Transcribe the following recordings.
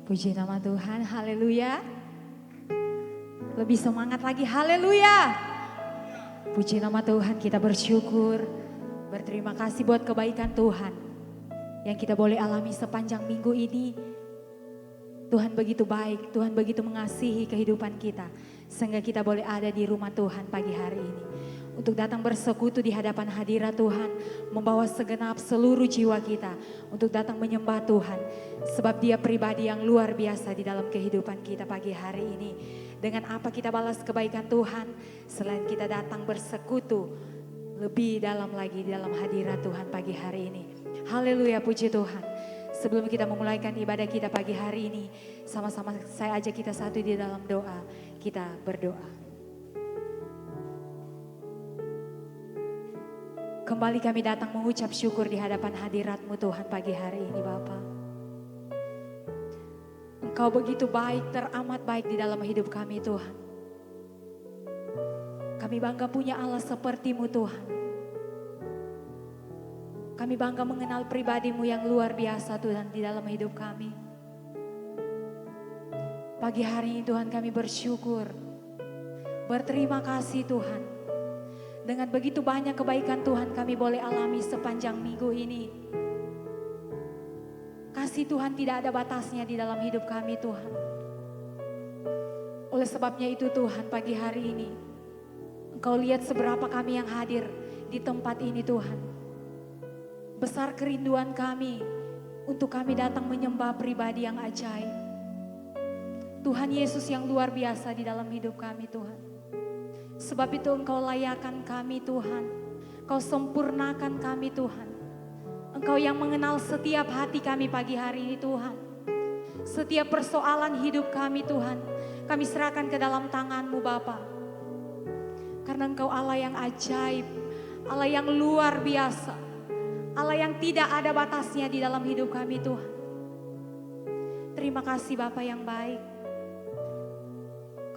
Puji nama Tuhan, haleluya. Lebih semangat lagi, haleluya. Puji nama Tuhan, kita bersyukur, berterima kasih buat kebaikan Tuhan yang kita boleh alami sepanjang minggu ini. Tuhan begitu baik, Tuhan begitu mengasihi kehidupan kita, sehingga kita boleh ada di rumah Tuhan pagi hari ini. Untuk datang bersekutu di hadapan hadirat Tuhan, membawa segenap seluruh jiwa kita untuk datang menyembah Tuhan. Sebab Dia pribadi yang luar biasa di dalam kehidupan kita pagi hari ini. Dengan apa kita balas kebaikan Tuhan, selain kita datang bersekutu lebih dalam lagi di dalam hadirat Tuhan pagi hari ini. Haleluya, puji Tuhan. Sebelum kita memulaikan ibadah kita pagi hari ini, sama-sama saya ajak kita satu di dalam doa. Kita berdoa. Kembali kami datang mengucap syukur di hadapan hadirat-Mu Tuhan pagi hari ini Bapa. Engkau begitu baik, teramat baik di dalam hidup kami Tuhan. Kami bangga punya Allah seperti-Mu Tuhan. Kami bangga mengenal pribadi-Mu yang luar biasa Tuhan di dalam hidup kami. Pagi hari ini Tuhan kami bersyukur, berterima kasih Tuhan. Dengan begitu banyak kebaikan Tuhan kami boleh alami sepanjang minggu ini. Kasih Tuhan tidak ada batasnya di dalam hidup kami Tuhan. Oleh sebabnya itu Tuhan pagi hari ini, Engkau lihat seberapa kami yang hadir di tempat ini Tuhan. Besar kerinduan kami untuk kami datang menyembah pribadi yang ajaib. Tuhan Yesus yang luar biasa di dalam hidup kami Tuhan. Sebab itu Engkau layakan kami Tuhan, Engkau sempurnakan kami Tuhan. Engkau yang mengenal setiap hati kami pagi hari ini Tuhan. Setiap persoalan hidup kami Tuhan, kami serahkan ke dalam tangan-Mu Bapa. Karena Engkau Allah yang ajaib, Allah yang luar biasa, Allah yang tidak ada batasnya di dalam hidup kami Tuhan. Terima kasih Bapa yang baik.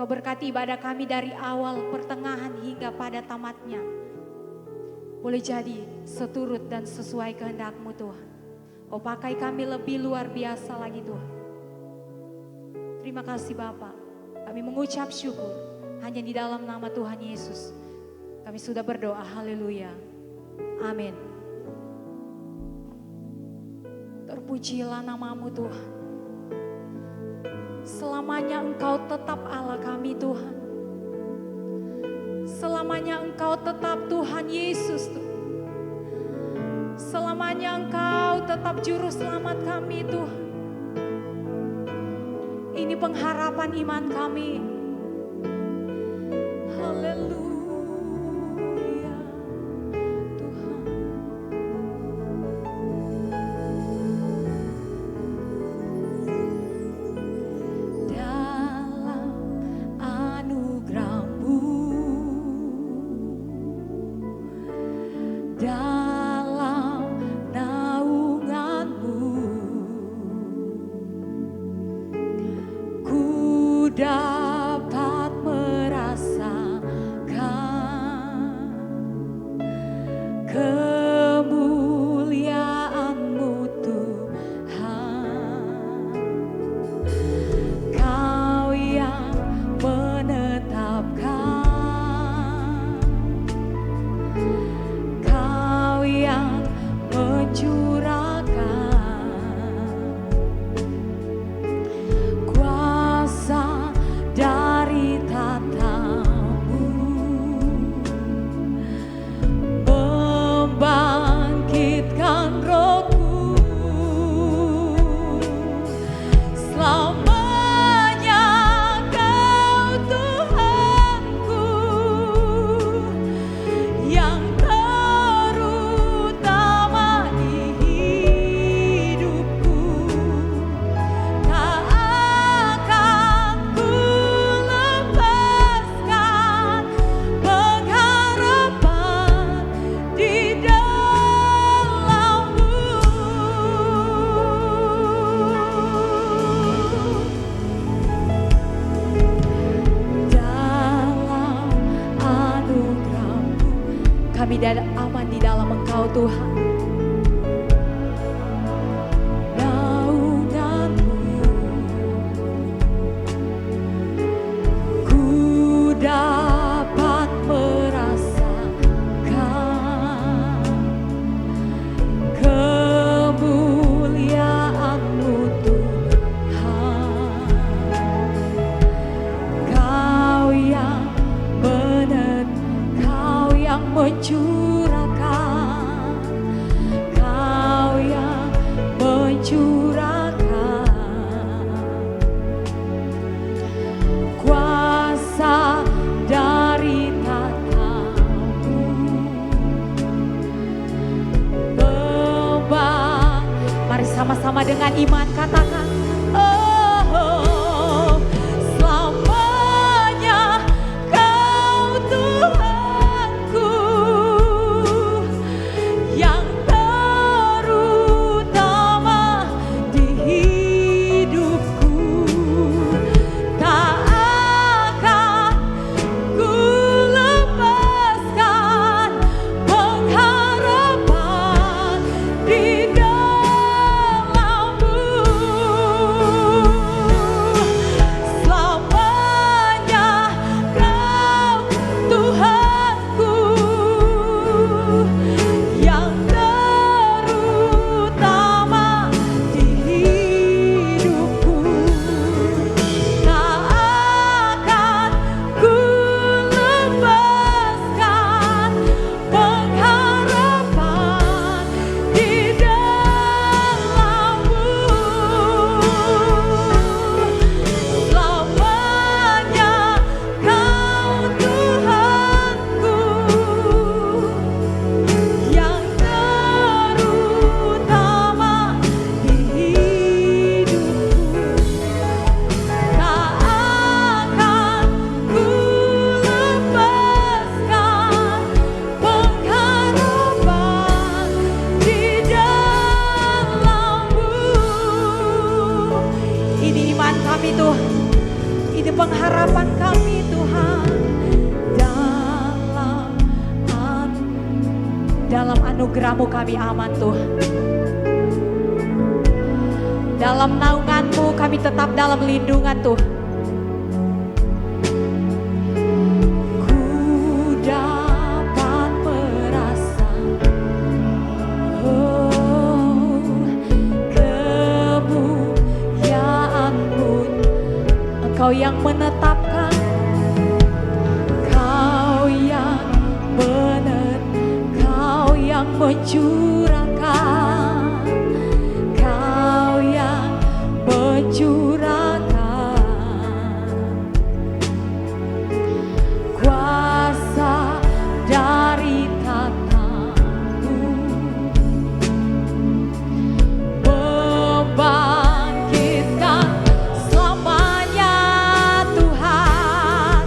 Kau berkati ibadah kami dari awal, pertengahan hingga pada tamatnya. Boleh jadi seturut dan sesuai kehendak-Mu Tuhan. Kau pakai kami lebih luar biasa lagi Tuhan. Terima kasih Bapa. Kami mengucap syukur hanya di dalam nama Tuhan Yesus. Kami sudah berdoa, haleluya. Amin. Terpujilah nama-Mu Tuhan. Selamanya Engkau tetap Allah kami Tuhan. Selamanya Engkau tetap Tuhan Yesus Tuhan. Selamanya Engkau tetap juru selamat kami Tuhan. Ini pengharapan iman kami. Haleluya. Dapat Kami aman di dalam Engkau Tuhan. Naungan-Mu Sama-sama dengan iman katakan, oh, selamanya Kau Tuhanku yang terutama di hidupku. Tak akan ku lepaskan pengharapan di dalam-Mu. Selamanya Kau Tuhanku yang terutama di hidupku. Tak akan ku lepaskan pengharapan di dalam-Mu. Selamanya Kau Tuhanku yang terutama di hidupku. Tak akan ku lepaskan pengharapan di dalam-Mu. Ini iman kami Tuhan, ini pengharapan kami Tuhan. Dalam anugerah-Mu kami aman Tuhan. Dalam naungan-Mu kami tetap dalam lindungan Tuhan. Ku dapat merasa, oh, kemuliaan-Mu. Engkau yang menetapkan, Kau yang Kau yang mencurahkan, Kau yang mencurahkan kuasa dari tatamu, membangkitkan selamanya Tuhan.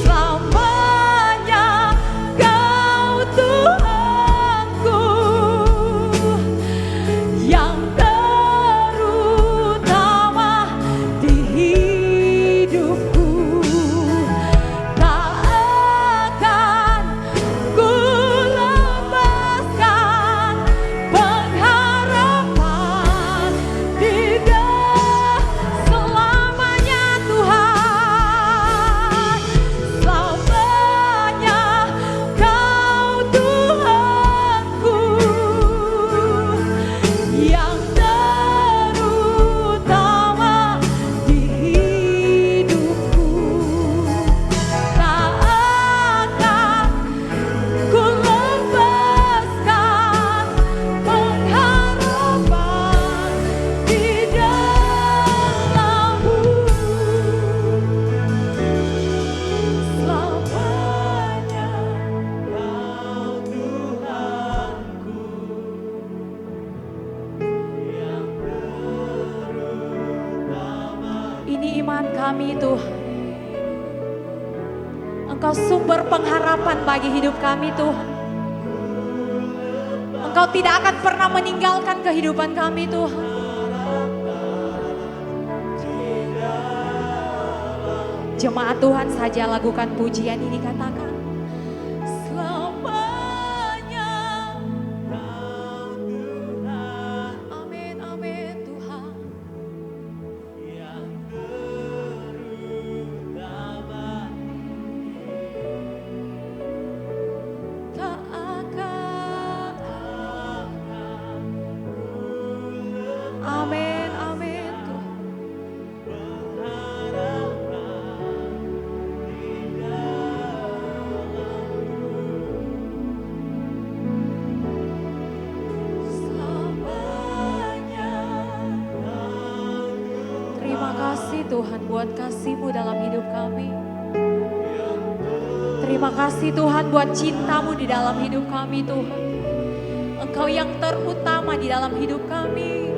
Selamanya Kau Tuhanku yang terutama di hidupku. Tak akan ku lepaskan pengharapan di selamanya Tuhan. Selamanya Kau Tuhanku yang terutama di hidupku. Tak akan ku lepaskan pengharapan di dalam-Mu. Selamanya Kau Tuhanku yang terutama. Ini iman kami Tuhan. Engkau sumber pengharapan bagi hidup kami Tuhan. Engkau tidak akan pernah meninggalkan kehidupan kami Tuhan. Jemaat Tuhan saja lakukan pujian ini, katakan. Selamanya Kau Tuhan. Amin, amin Tuhan. Yang terutama. Tak akan. Amin, amin Tuhan. Terima kasih Tuhan buat kasih-Mu dalam hidup kami. Terima kasih Tuhan buat cinta-Mu di dalam hidup kami Tuhan. Engkau yang terutama di dalam hidup kami.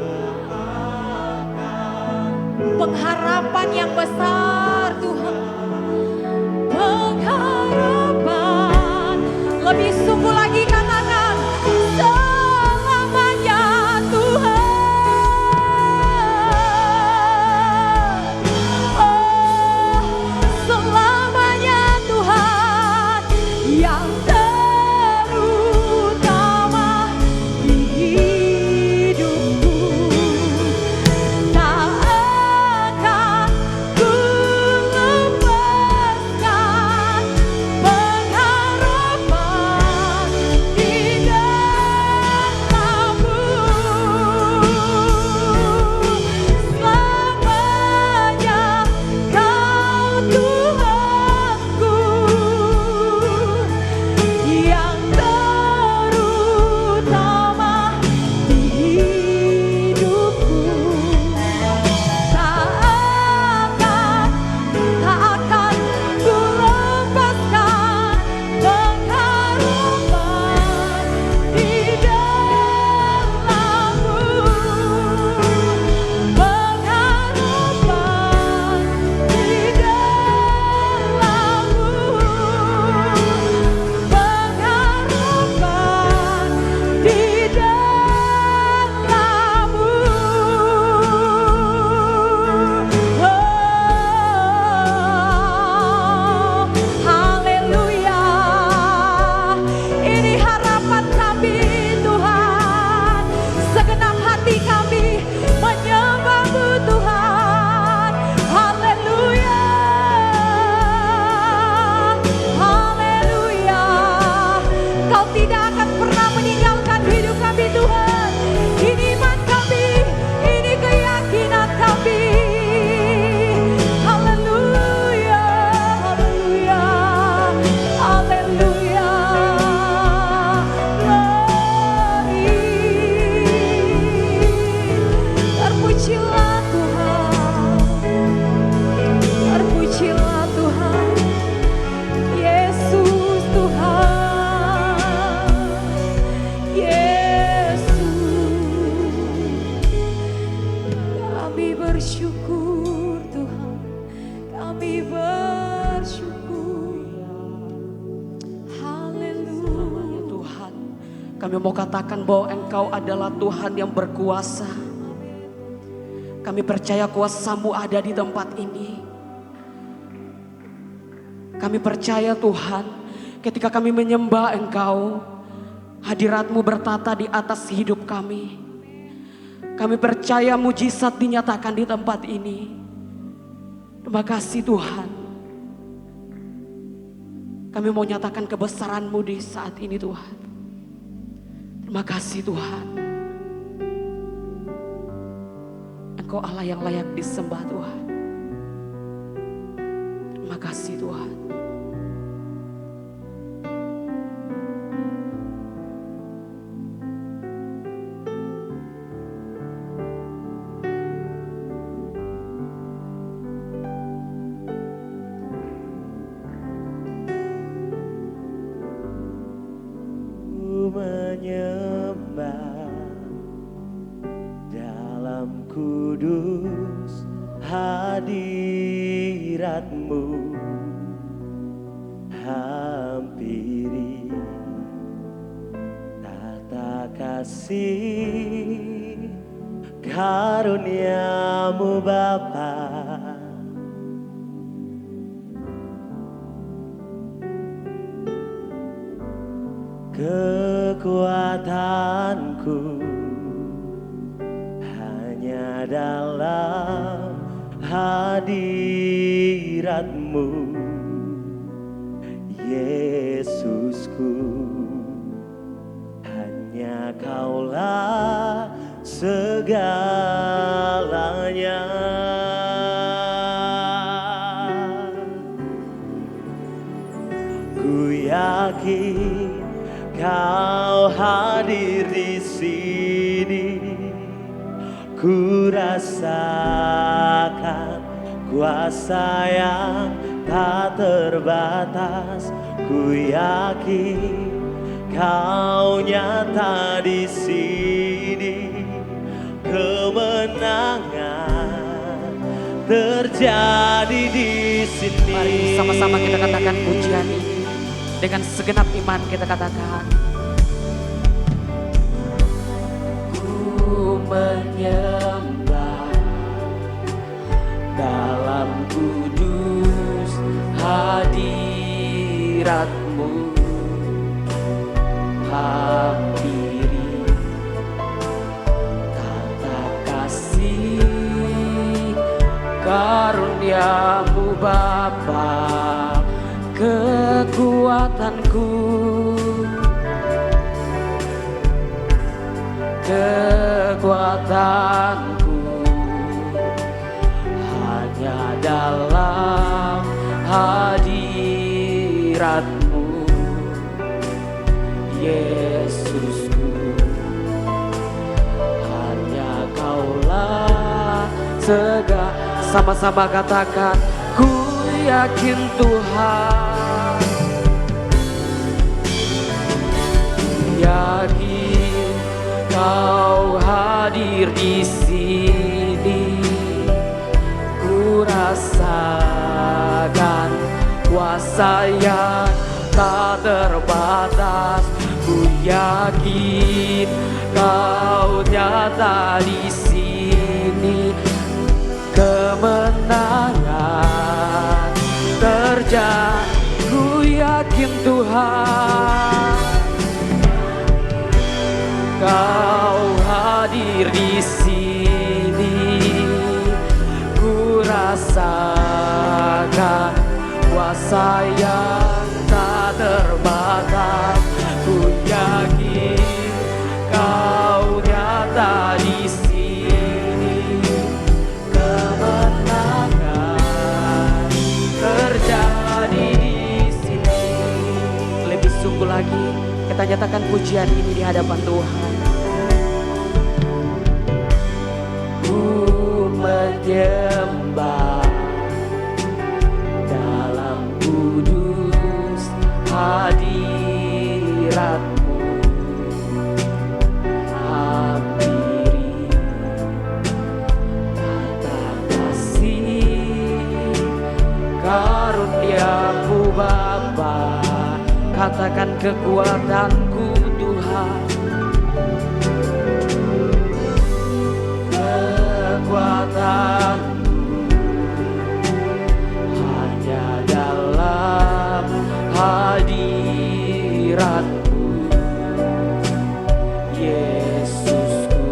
pengharapan yang besar Tuhan. Pengharapan, lebih sungguh lagi katakan selamanya Tuhan. Oh, selamanya Tuhan yang terutama di hidupku. Tak akan ku lepaskan pengharapan di dalam-Mu. Selamanya Kau Tuhanku yang terutama di hidupku. Tak akan ku lepaskan pengharapan di dalam-Mu. Pengharapan di dalam-Mu. Pengharapan di dalam-Mu. Oh, haleluya. Ini harapan kami Tuhan. Segenap hati kami menyembah-Mu Tuhan. Haleluya. Haleluya. Kau tidak akan pernah meninggalkan hidup kami Tuhan. Ini iman kami, ini keyakinan kami. Haleluya, haleluya, haleluya. Glory. Terpujilah Tuhan, terpujilah Tuhan. Yesus Tuhan, Yesus. Kami bersyukur Tuhan, kami bersyukur. Haleluya. Tuhan, kami mau katakan bahwa Engkau adalah Tuhan yang berkuasa. Kami percaya kuasa-Mu ada di tempat ini. Kami percaya Tuhan, ketika kami menyembah Engkau, hadirat-Mu bertata di atas hidup kami. Kami percaya mujizat dinyatakan di tempat ini. Terima kasih Tuhan. Kami mau nyatakan kebesaran-Mu di saat ini Tuhan. Terima kasih Tuhan. Engkau Allah yang layak disembah Tuhan. Terima kasih Tuhan. Ku menyembah dalam kudus hadirat-Mu, hampiri tata kasih karunia-Mu Bapa. Kekuatanku hanya dalam hadirat-Mu, Yesusku. Hanya Kaulah segalanya. Ku yakin Kau hadir di sini. Ku rasakan kuasa yang tak terbatas. Ku yakin Kau nyata di sini. Kemenangan terjadi di sini. Mari sama-sama kita katakan pujian ini dengan segenap iman kita katakan. Ku menyembah dalam kudus hadirat-Mu, hampiri tata kasih karunia-Mu Bapa, kekuatanku, kekuatanku hanya dalam hadirat-Mu, Yesusku. Hanya Kaulah sama-sama katakan, ku yakin Tuhan, yakin Kau hadir di sini. Ku rasakan kuasa yang tak terbatas. Ku yakin Kau nyata di sini. Kemenangan terjadi. Ku yakin Tuhan, Kau hadir di sini. Ku rasakan kuasa yang tak terbatas. Ku yakin Kau nyata di sini. Kemenangan terjadi di sini. Lebih sungguh lagi kita nyatakan pujian ini di hadapan Tuhan. Ku menyembah dalam kudus hadirat-Mu, hampiri tata kasih karunia-Mu Bapa. Katakan kekuatanku Tuhan, kekuatanku hanya dalam hadirat-Mu, Yesusku.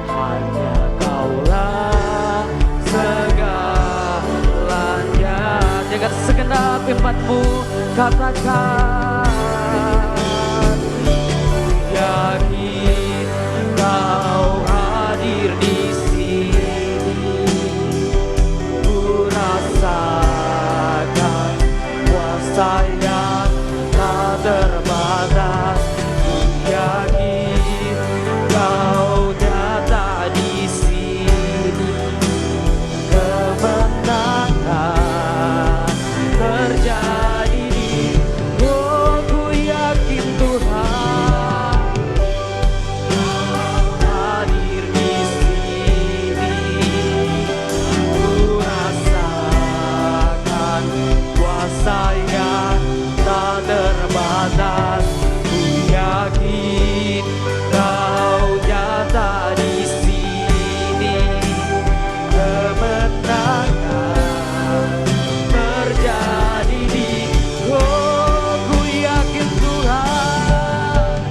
Hanya Kaulah segalanya. Dengan segenap iman-Mu katakan, yakin Kau hadir di sini. Ku rasakan kuasa yang tak terbatas. Ku yakin Kau nyata di sini. Kemenangan terjadi di, oh ku yakin Tuhan hadir di sini. Ku rasakan kuasa yang tak terbatas. Ku yakin Kau nyata di sini. Kemenangan terjadi di, oh ku yakin Tuhan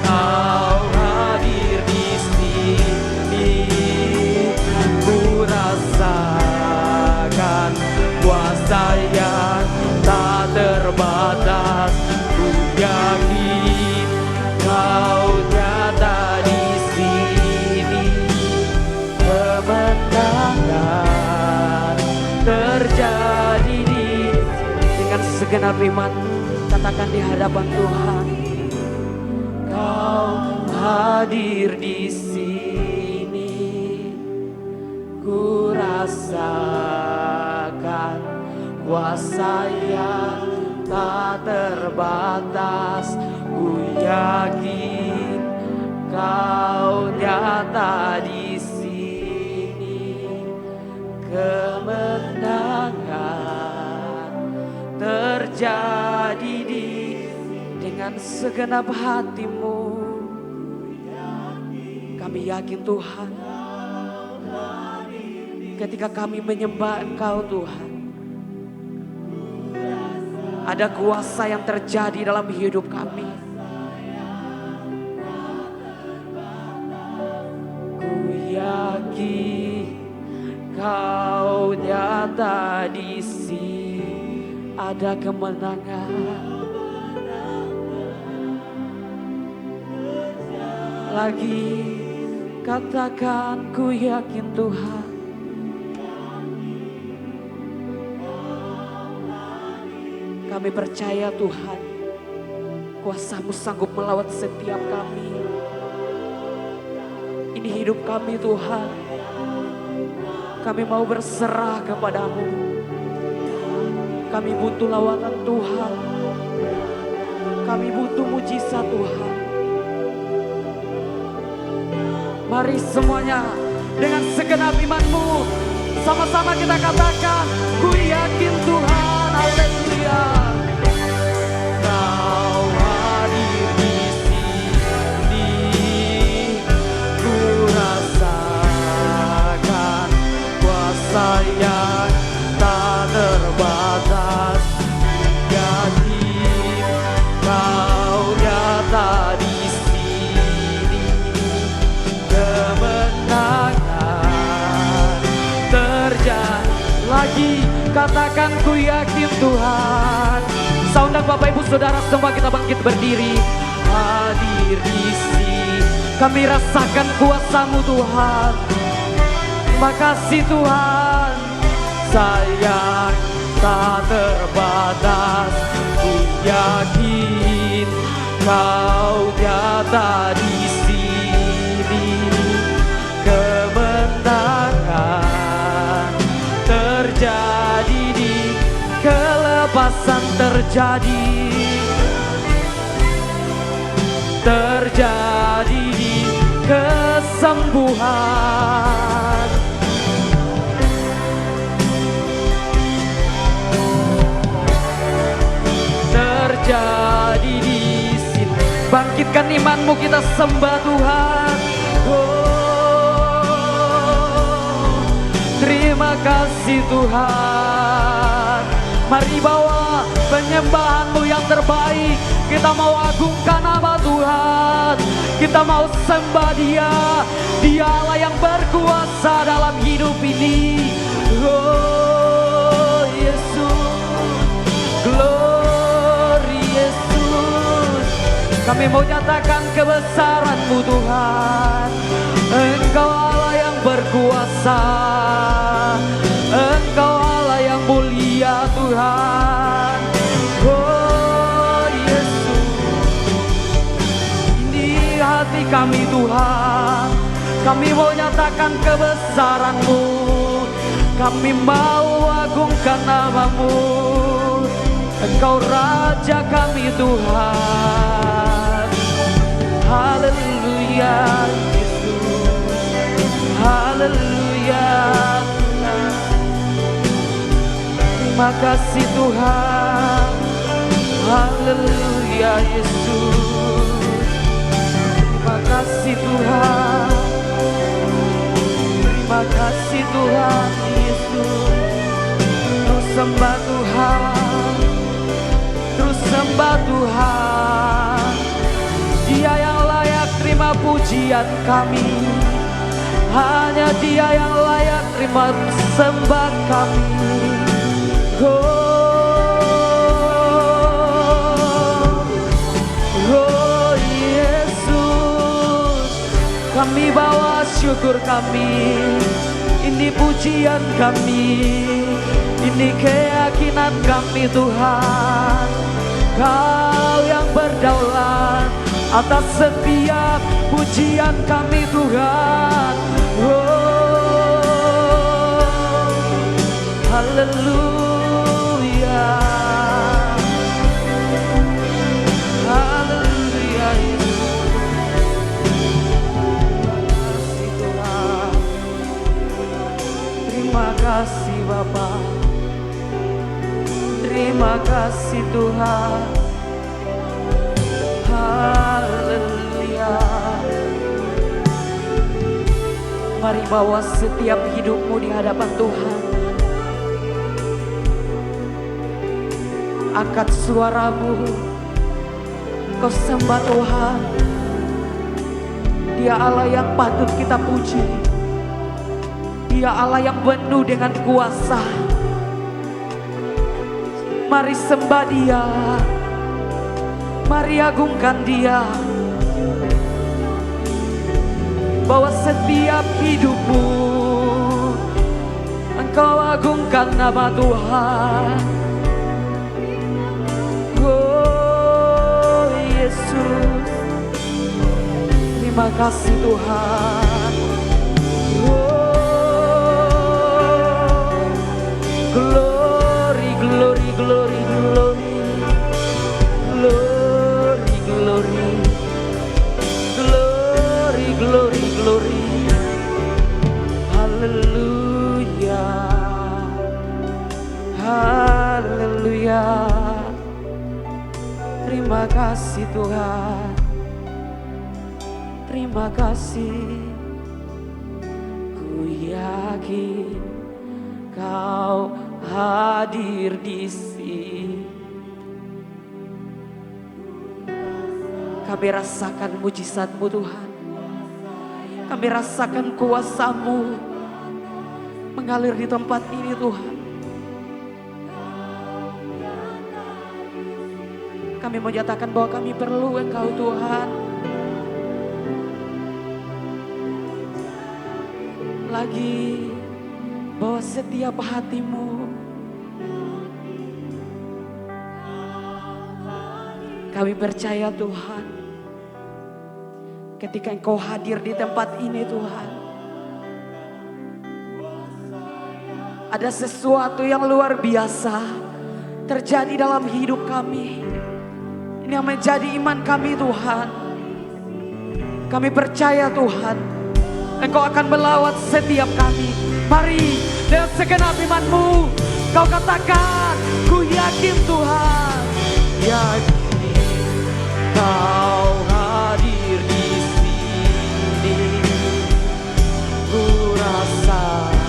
Kau hadir di sini. Ku rasakan kuasa yang tak terbatas. Ku yakin Kau nyata di sini. Kemenangan terjadi di, dengan segenap iman katakan di hadapan Tuhan, Kau hadir di sini. Ku rasakan kuasa yang tak terbatas. Ku yakin Kau nyata di sini. kemenangan terjadi dengan segenap hatimu. Kami yakin Tuhan, ketika kami menyembah Engkau Tuhan, ada kuasa yang terjadi dalam hidup kami. Ku yakin Kau nyata di sini, ada kemenangan. Lagi katakan ku yakin Tuhan, kami percaya Tuhan, kuasa-Mu sanggup melawat setiap kami. Ini hidup kami Tuhan, kami mau berserah kepada-Mu. Kami butuh lawatan Tuhan, kami butuh mujizat Tuhan. Mari semuanya dengan segenap iman-Mu, sama-sama kita katakan, ku yakin Tuhan, haleluya. Kau hadir di sini, ku rasakan kuasa yang tak terbatas. Yakin Kau nyata di sini, kemenangan terjadi. Lagi katakan ku yakin Tuhan. Saya undang Bapak Ibu Saudara semua kita bangkit berdiri. Hadir di sini, kami rasakan kuasa-Mu Tuhan. Terima kasih Tuhan, sayang tak terbatas. Ku yakin Kau nyata di sini, kemenangan terjadi di kelepasan terjadi di kesembuhan. Terjadi di sini. Bangkitkan iman-Mu, kita sembah Tuhan. Oh, terima kasih Tuhan. Mari bawa penyembahan-Mu yang terbaik. Kita mau agungkan nama Tuhan. Kita mau sembah Dia. Dia Allah yang berkuasa dalam hidup ini. Oh Yesus, glory Yesus. Kami mau nyatakan kebesaran-Mu Tuhan. Engkau Allah yang berkuasa, Engkau Allah yang mulia Tuhan. Oh Yesus, ini hati kami Tuhan. Kami mau nyatakan kebesaran-Mu, kami mau agungkan nama-Mu. Engkau Raja kami Tuhan. Haleluya Yesus, haleluya. Terima kasih Tuhan, haleluya Yesus. Terima kasih Tuhan, terima kasih Tuhan Yesus. Terus sembah Tuhan, terus sembah Tuhan. Dia yang layak terima pujian kami, hanya Dia yang layak terima sembah kami. Oh Yesus, kami bawa syukur kami. Ini pujian kami, ini keyakinan kami Tuhan. Kau yang berdaulat atas setiap pujian kami Tuhan. Oh, haleluya, haleluya Yesus. Terima kasih Tuhan, terima kasih Terima kasih Tuhan. Haleluya. Mari bawa setiap hidupmu di hadapan Tuhan. Angkat suaramu, kau sembah Tuhan. Dia Allah yang patut kita puji. Dia Allah yang penuh dengan kuasa. Mari sembah Dia. Mari agungkan Dia. Bahwa setiap hidupmu engkau agungkan nama Tuhan. Oh Yesus, terima kasih Tuhan. Oh, glory, glory, glory, glory, glory, glory, glory, glory, glory. Haleluya, haleluya. Terima kasih Tuhan. Terima kasih. Ku yakin Kau hadir di sini. Kami rasakan mujizat-Mu Tuhan. Kami rasakan kuasa-Mu mengalir di tempat ini Tuhan. Kami mau nyatakan bahwa kami perlu Engkau Tuhan. Lagi bahwa setiap hatimu kami percaya Tuhan. Ketika Engkau hadir di tempat ini Tuhan, ada sesuatu yang luar biasa terjadi dalam hidup kami. Ini yang menjadi iman kami Tuhan. Kami percaya Tuhan, Engkau akan melawat setiap kami. Mari dengan segenap iman-Mu Kau katakan, ku yakin Tuhan. Yakin Kau hadir di sini. Ku rasakan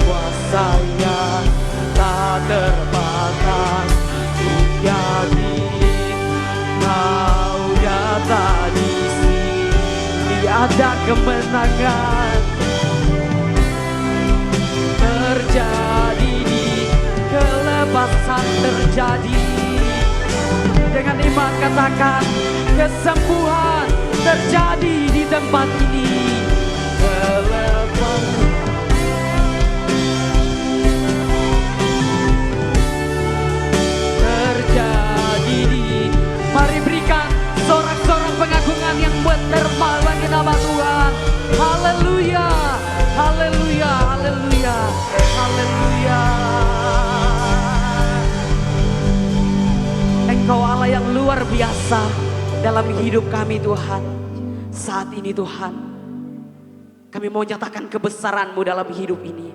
kuasa-Nya tak terbatas. Yakin Kau nyata di sini. Ada kemenangan terjadi, di kelepasan terjadi. Dengan iman katakan, kesembuhan terjadi di tempat ini. Kelepasan mari berikan sorak-sorak pengagungan yang bertermal bagi nama Tuhan. Haleluya, haleluya, haleluya, haleluya. Engkau Allah yang luar biasa dalam hidup kami Tuhan. Saat ini Tuhan, kami mau nyatakan kebesaran-Mu dalam hidup ini.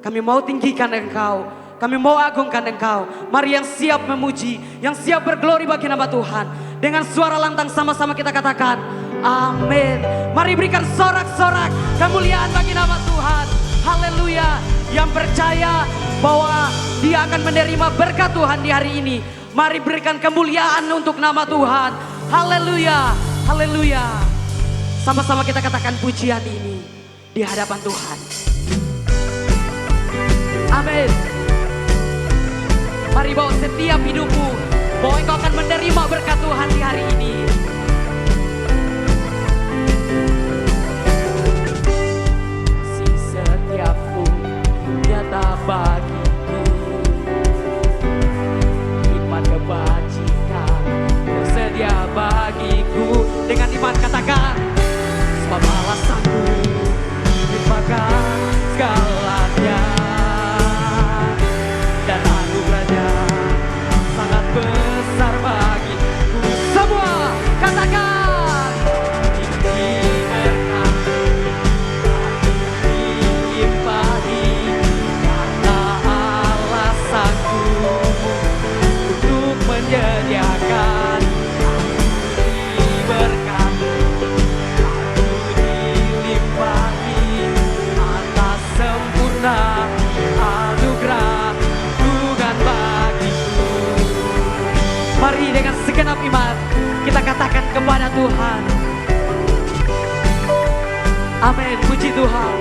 Kami mau tinggikan Engkau. Kami mau agungkan Engkau. Mari yang siap memuji, yang siap berglori bagi nama Tuhan. Dengan suara lantang sama-sama kita katakan, amin. Mari berikan sorak-sorak kemuliaan bagi nama Tuhan. Haleluya. Yang percaya bahwa dia akan menerima berkat Tuhan di hari ini, mari berikan kemuliaan untuk nama Tuhan. Haleluya, haleluya. Sama-sama kita katakan pujian ini di hadapan Tuhan. Amin. Mari bawa setiap hidupmu, bahwa engkau akan menerima berkat Tuhan di hari ini. Kasih setiap-Mu nyata bagiku. Hikmat kebajikan tersedia bagiku. Dengan iman katakan, sebab alasanku limpahkan segalanya. Dan anugerahnya sangat besar bagiku. kepada Tuhan. Amin, puji Tuhan.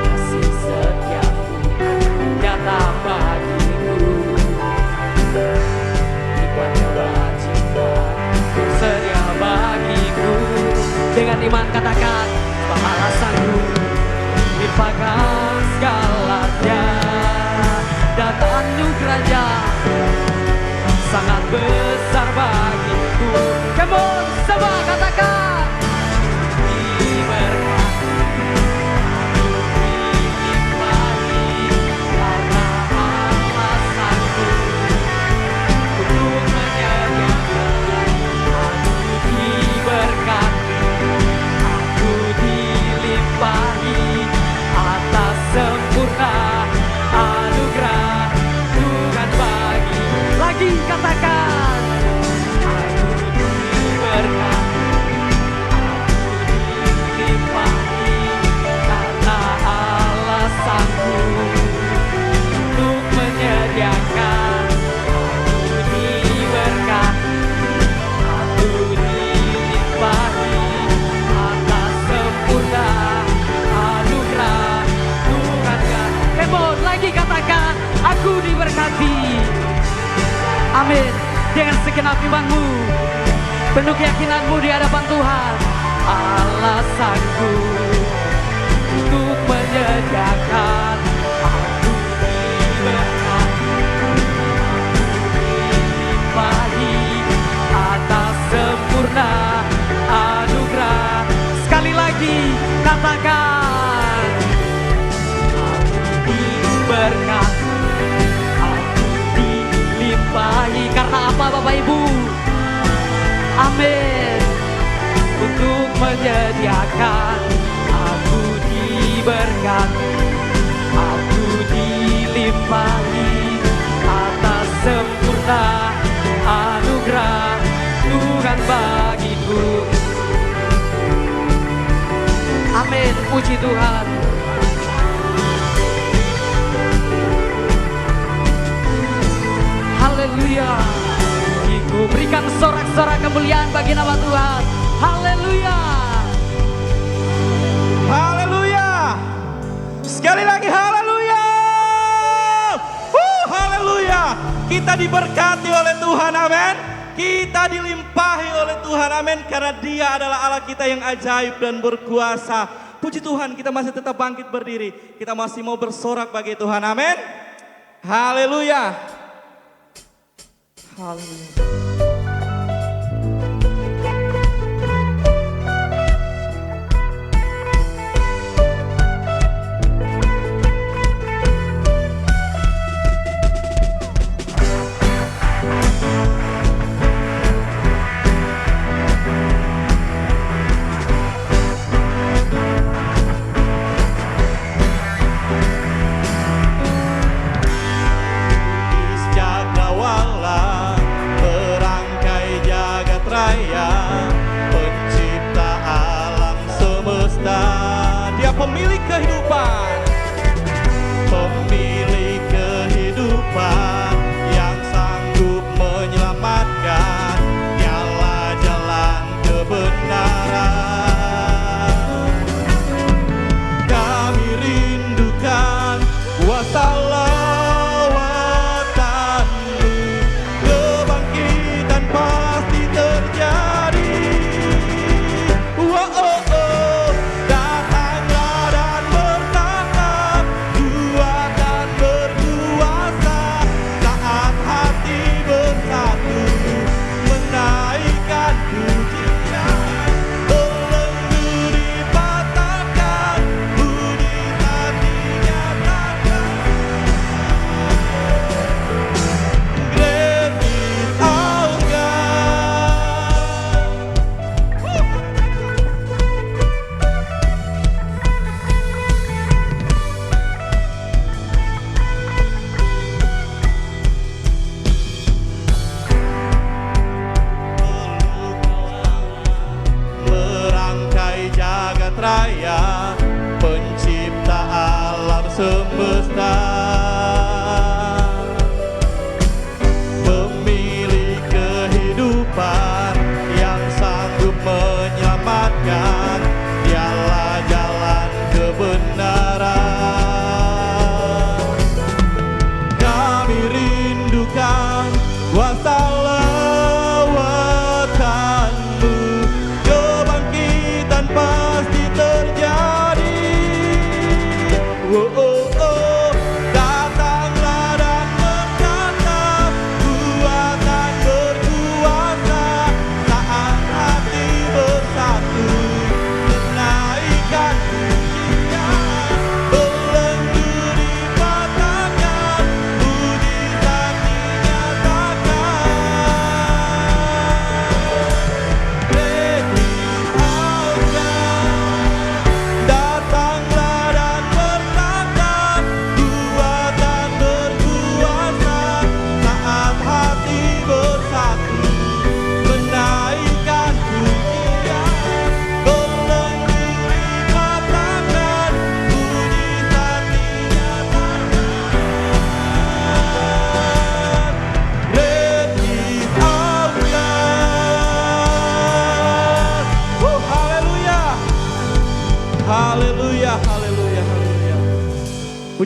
Kasih setiamu nyata bagiku, nikmatnya cinta sedia bagiku. Dengan iman katakan, pahala sanggup limpahkan segalanya, dan anugerahnya sangat besar bagiku. Come on, sama katakan, diberkati, dilimpahi, karena Allah sanggup untuk menyediakan. Aku diberkati, aku dilimpahi atas sempurna anugerah Tuhan bagi. Lagi katakan, aku diberkati, aku dilimpahi karena Allah sanggup untuk menyediakan. Aku diberkati, aku dilimpahi atas sempurna anugerah Tuhan. Kemon lagi katakan, aku diberkati. Amin. Dengan segenap imanmu, penuh keyakinanmu di hadapan Tuhan. Allah sanggup untuk menyediakan. Aku diberkati, dilimpahi atas sempurna anugerah. Sekali lagi katakan, aku diberkati, aku dilimpahi. Karena apa Bapak Ibu? Amin. Untuk menyediakan. Aku diberkati, aku dilimpahi atas sempurna anugerah Tuhan bagiku. Amin, puji Tuhan. Haleluya. Ku berikan sorak-sorak kemuliaan bagi nama Tuhan. Haleluya. Haleluya. Sekali lagi haleluya. Haleluya. Kita diberkati oleh Tuhan, amin. Kita dilimpahi oleh Tuhan, amin. Karena Dia adalah Allah kita yang ajaib dan berkuasa. Puji Tuhan, kita masih tetap bangkit berdiri. Kita masih mau bersorak bagi Tuhan, amin. Haleluya. Haleluya. Cakrawala perang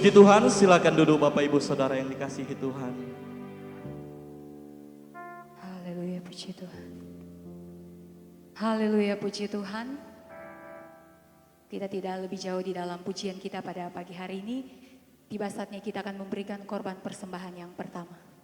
Puji Tuhan, silakan duduk Bapak Ibu Saudara yang dikasihi Tuhan. Haleluya, puji Tuhan. Haleluya, puji Tuhan. Kita tidak lebih jauh di dalam pujian kita pada pagi hari ini. Tiba saatnya kita akan memberikan korban persembahan yang pertama.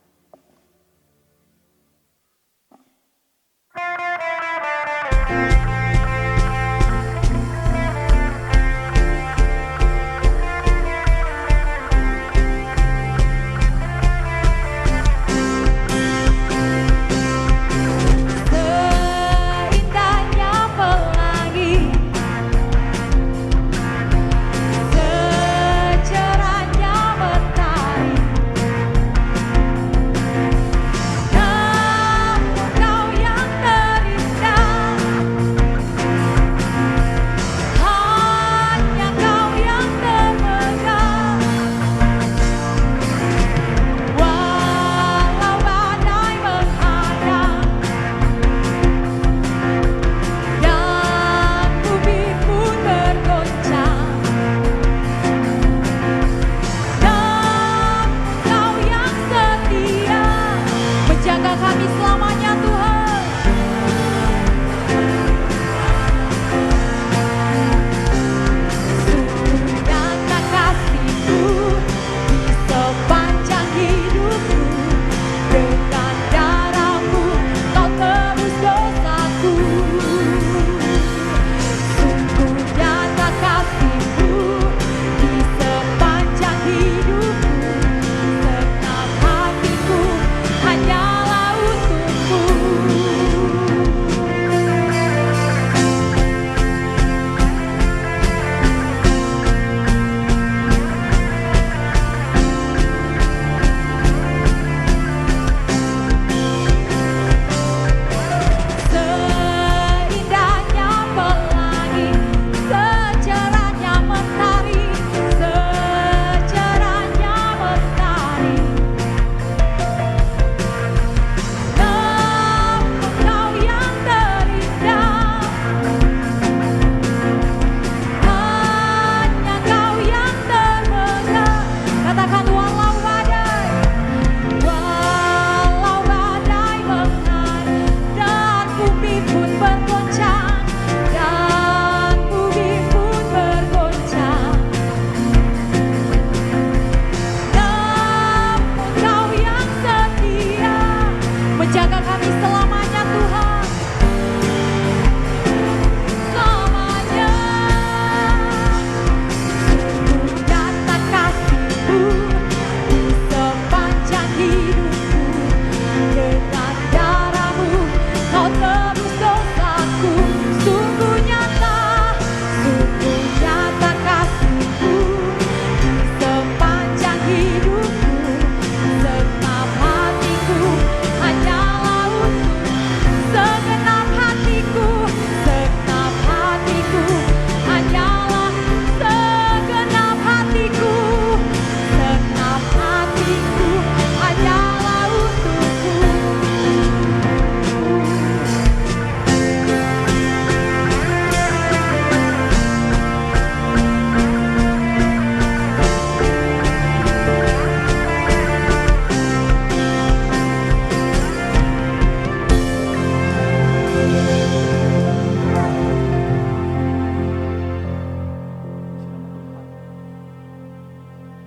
Seindahnya pelangi, secerahnya mentari,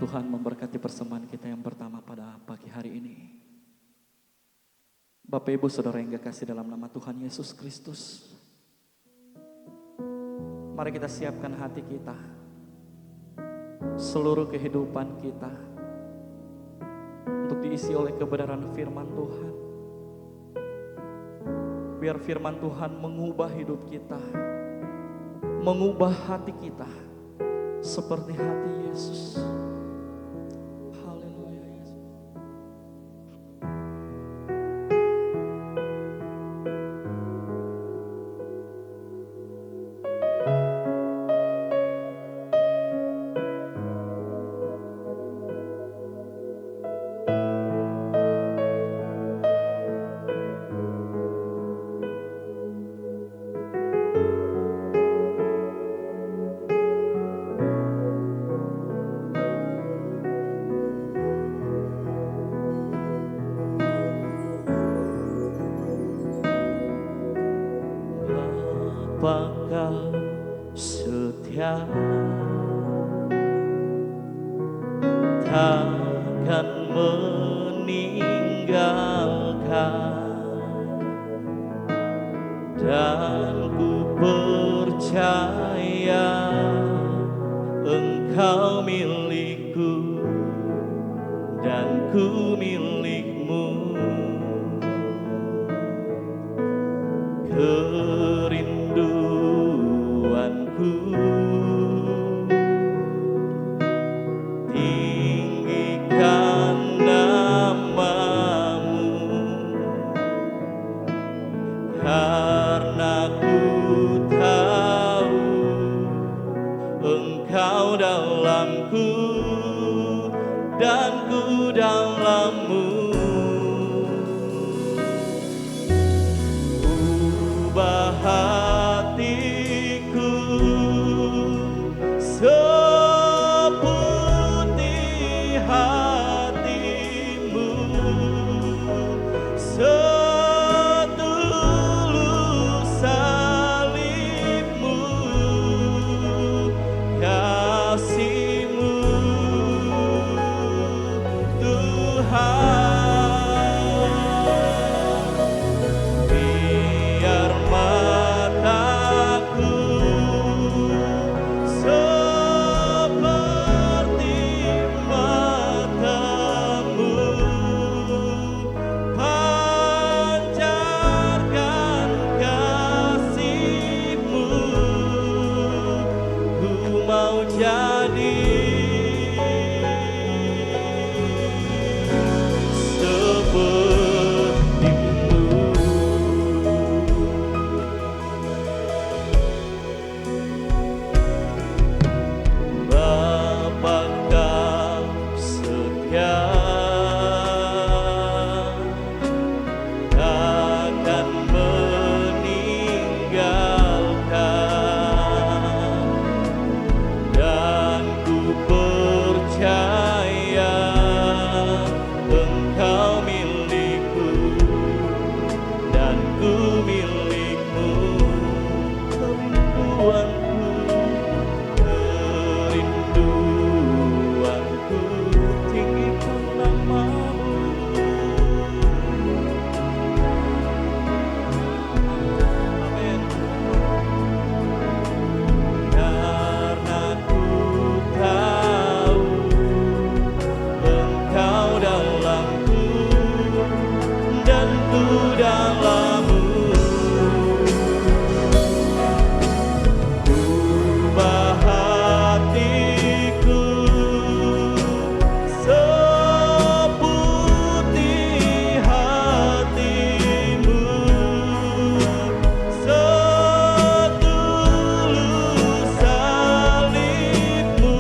Tuhan memberkati persembahan kita yang pertama pada pagi hari ini. Bapak Ibu Saudara yang kekasih dalam nama Tuhan Yesus Kristus, mari kita siapkan hati kita, seluruh kehidupan kita untuk diisi oleh kebenaran firman Tuhan. Biar firman Tuhan mengubah hidup kita, mengubah hati kita seperti hati Yesus. Haleluya Yesus. Apakah setia takkan meninggalkan, dan ku percaya Engkau milikku dan ku milikmu. Kerinduanku tinggikan namamu, karena ku tahu Engkau dalamku dan ku dalammu. Ubah hatiku seputih hatimu, setulus salibmu, kasihmu Tuhan. Biar mataku seperti matamu, pancarkan kasihmu. Ku mau jadi Bapa Kau setia, takkan meninggalkan, dan ku percaya Engkau milikku dan ku milikmu. Kerinduanku tinggikan namamu, amin. Karena ku tahu Engkau dalamku dan ku dalammu. Ubah hatiku seputih hatimu, setulus salibmu,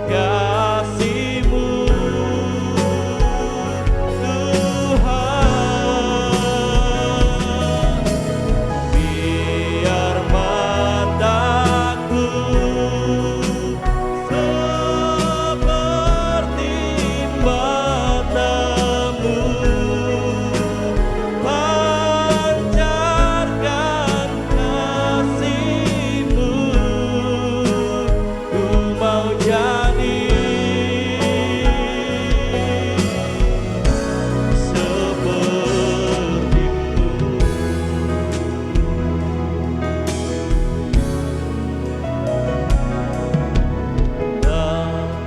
kasihmu Tuhan. Biar mataku seperti matamu, pancarkan kasihmu. Ku mau jadi seperti-Mu.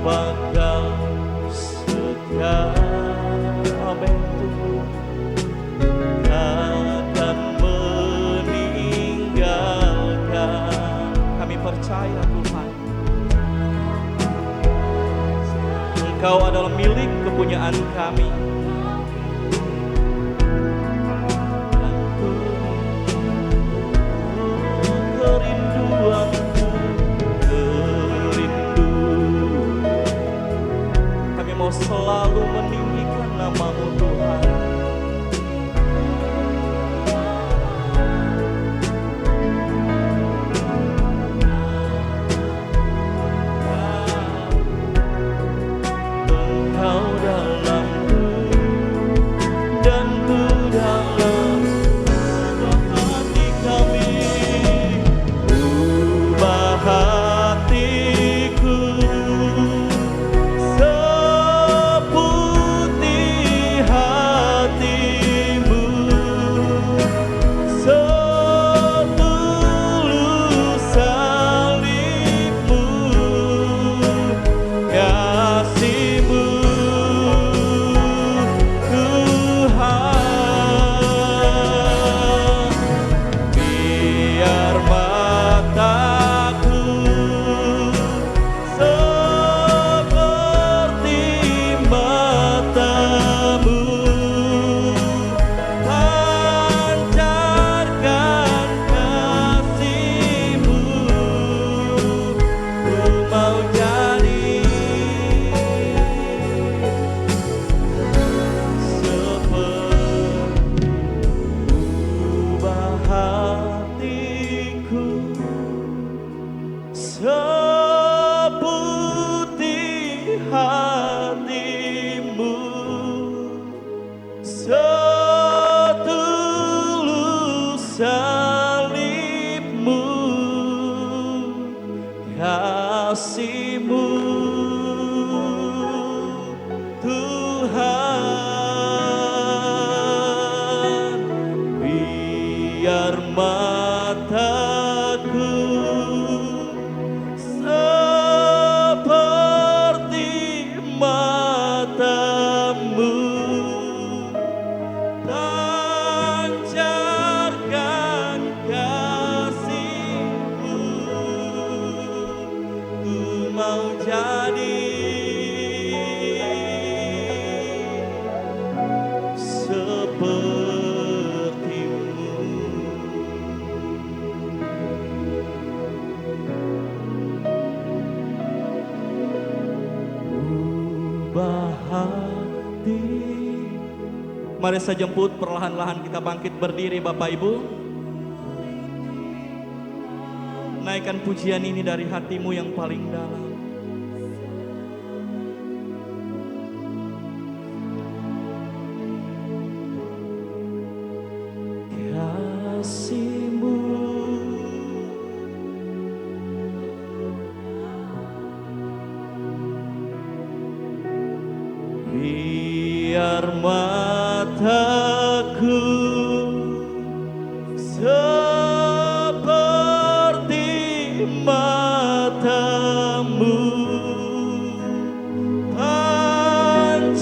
Apakah setia, amin Tuhan, takkan meninggalkan. Kami percaya Tuhan, Engkau adalah milik kepunyaan kami. Dan ku kerinduanku, kami mau selalu meninggikan namamu Tuhan. Engkau dalamku setulus salibmu, kasihmu Tuhan, biar mataku seperti matamu, lancarkan kasihmu. Ku mau jadi sepertimu. Ubah hati. Mari saya jemput perlahan-lahan kita bangkit berdiri Bapak Ibu. Naikkan pujian ini dari hatimu yang paling dalam. Kasihmu biar mataku seperti matamu, pancarkan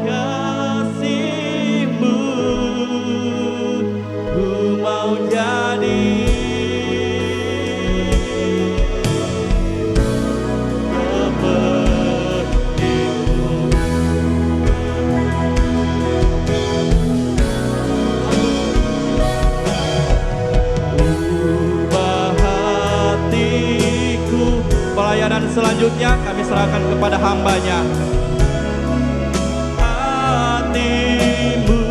kasihmu. Ku mau jadi pelayanan selanjutnya kami serahkan kepada hamba-Nya. Hatimu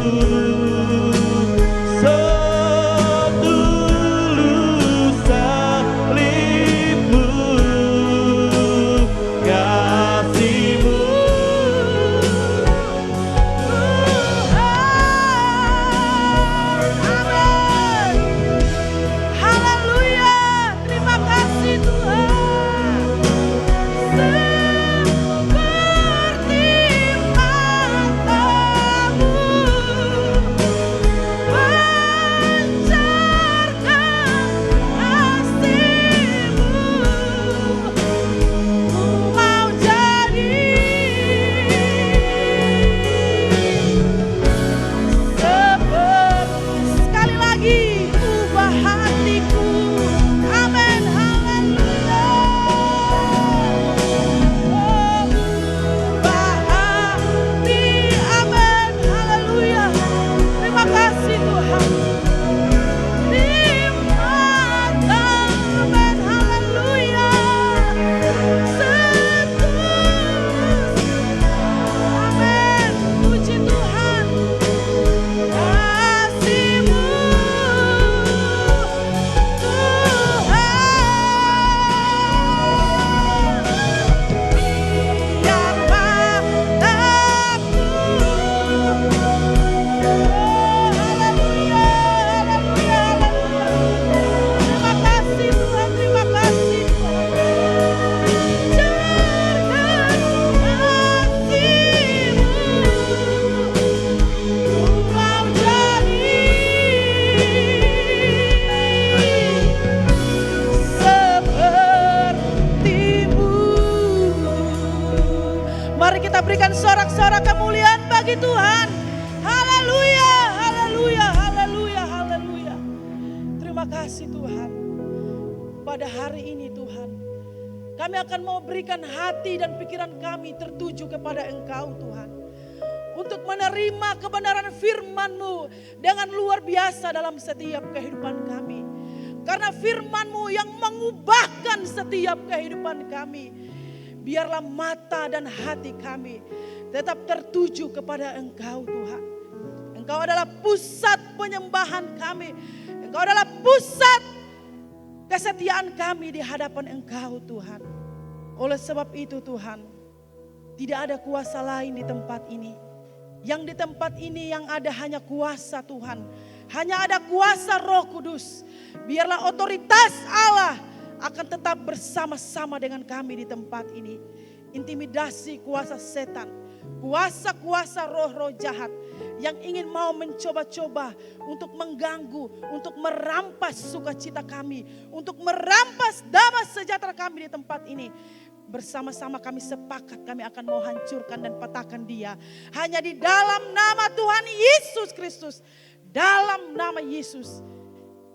setulus salibmu, kasihmu Amin. Haleluya. Terima kasih Tuhan. Mari kita berikan sorak-sorak kemuliaan bagi Tuhan. Haleluya, haleluya, haleluya, haleluya. Terima kasih Tuhan. Pada hari ini Tuhan, kami akan mau berikan hati dan pikiran kami tertuju kepada Engkau Tuhan. Untuk menerima kebenaran firman-Mu dengan luar biasa dalam setiap kehidupan kami. Karena firman-Mu yang mengubahkan setiap kehidupan kami. Biarlah mata dan hati kami tetap tertuju kepada Engkau Tuhan. Engkau adalah pusat penyembahan kami. Engkau adalah pusat kesetiaan kami di hadapan Engkau Tuhan. Oleh sebab itu Tuhan, tidak ada kuasa lain di tempat ini Yang di tempat ini yang ada hanya kuasa Tuhan. Hanya ada kuasa Roh Kudus. Biarlah otoritas Allah akan tetap bersama-sama dengan kami di tempat ini. Intimidasi kuasa setan, kuasa-kuasa roh-roh jahat yang ingin mau mencoba-coba untuk mengganggu, untuk merampas sukacita kami, untuk merampas damai sejahtera kami di tempat ini. Bersama-sama kami sepakat, kami akan mau hancurkan dan patahkan dia. Hanya di dalam nama Tuhan Yesus Kristus. Dalam nama Yesus.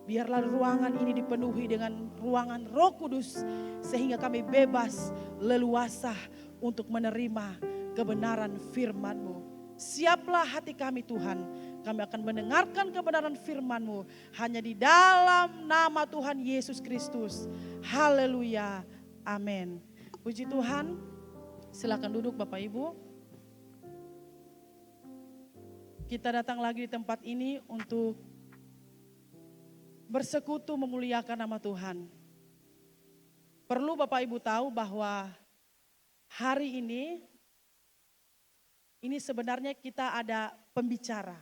Biarlah ruangan ini dipenuhi dengan ruangan Roh Kudus. Sehingga kami bebas, leluasa untuk menerima kebenaran firman-Mu. Siaplah hati kami Tuhan. Kami akan mendengarkan kebenaran firman-Mu. Hanya di dalam nama Tuhan Yesus Kristus. Haleluya. Amin. Puji Tuhan, silakan duduk Bapak Ibu. Kita datang lagi di tempat ini untuk bersekutu memuliakan nama Tuhan. Perlu Bapak Ibu tahu bahwa hari ini sebenarnya kita ada pembicara.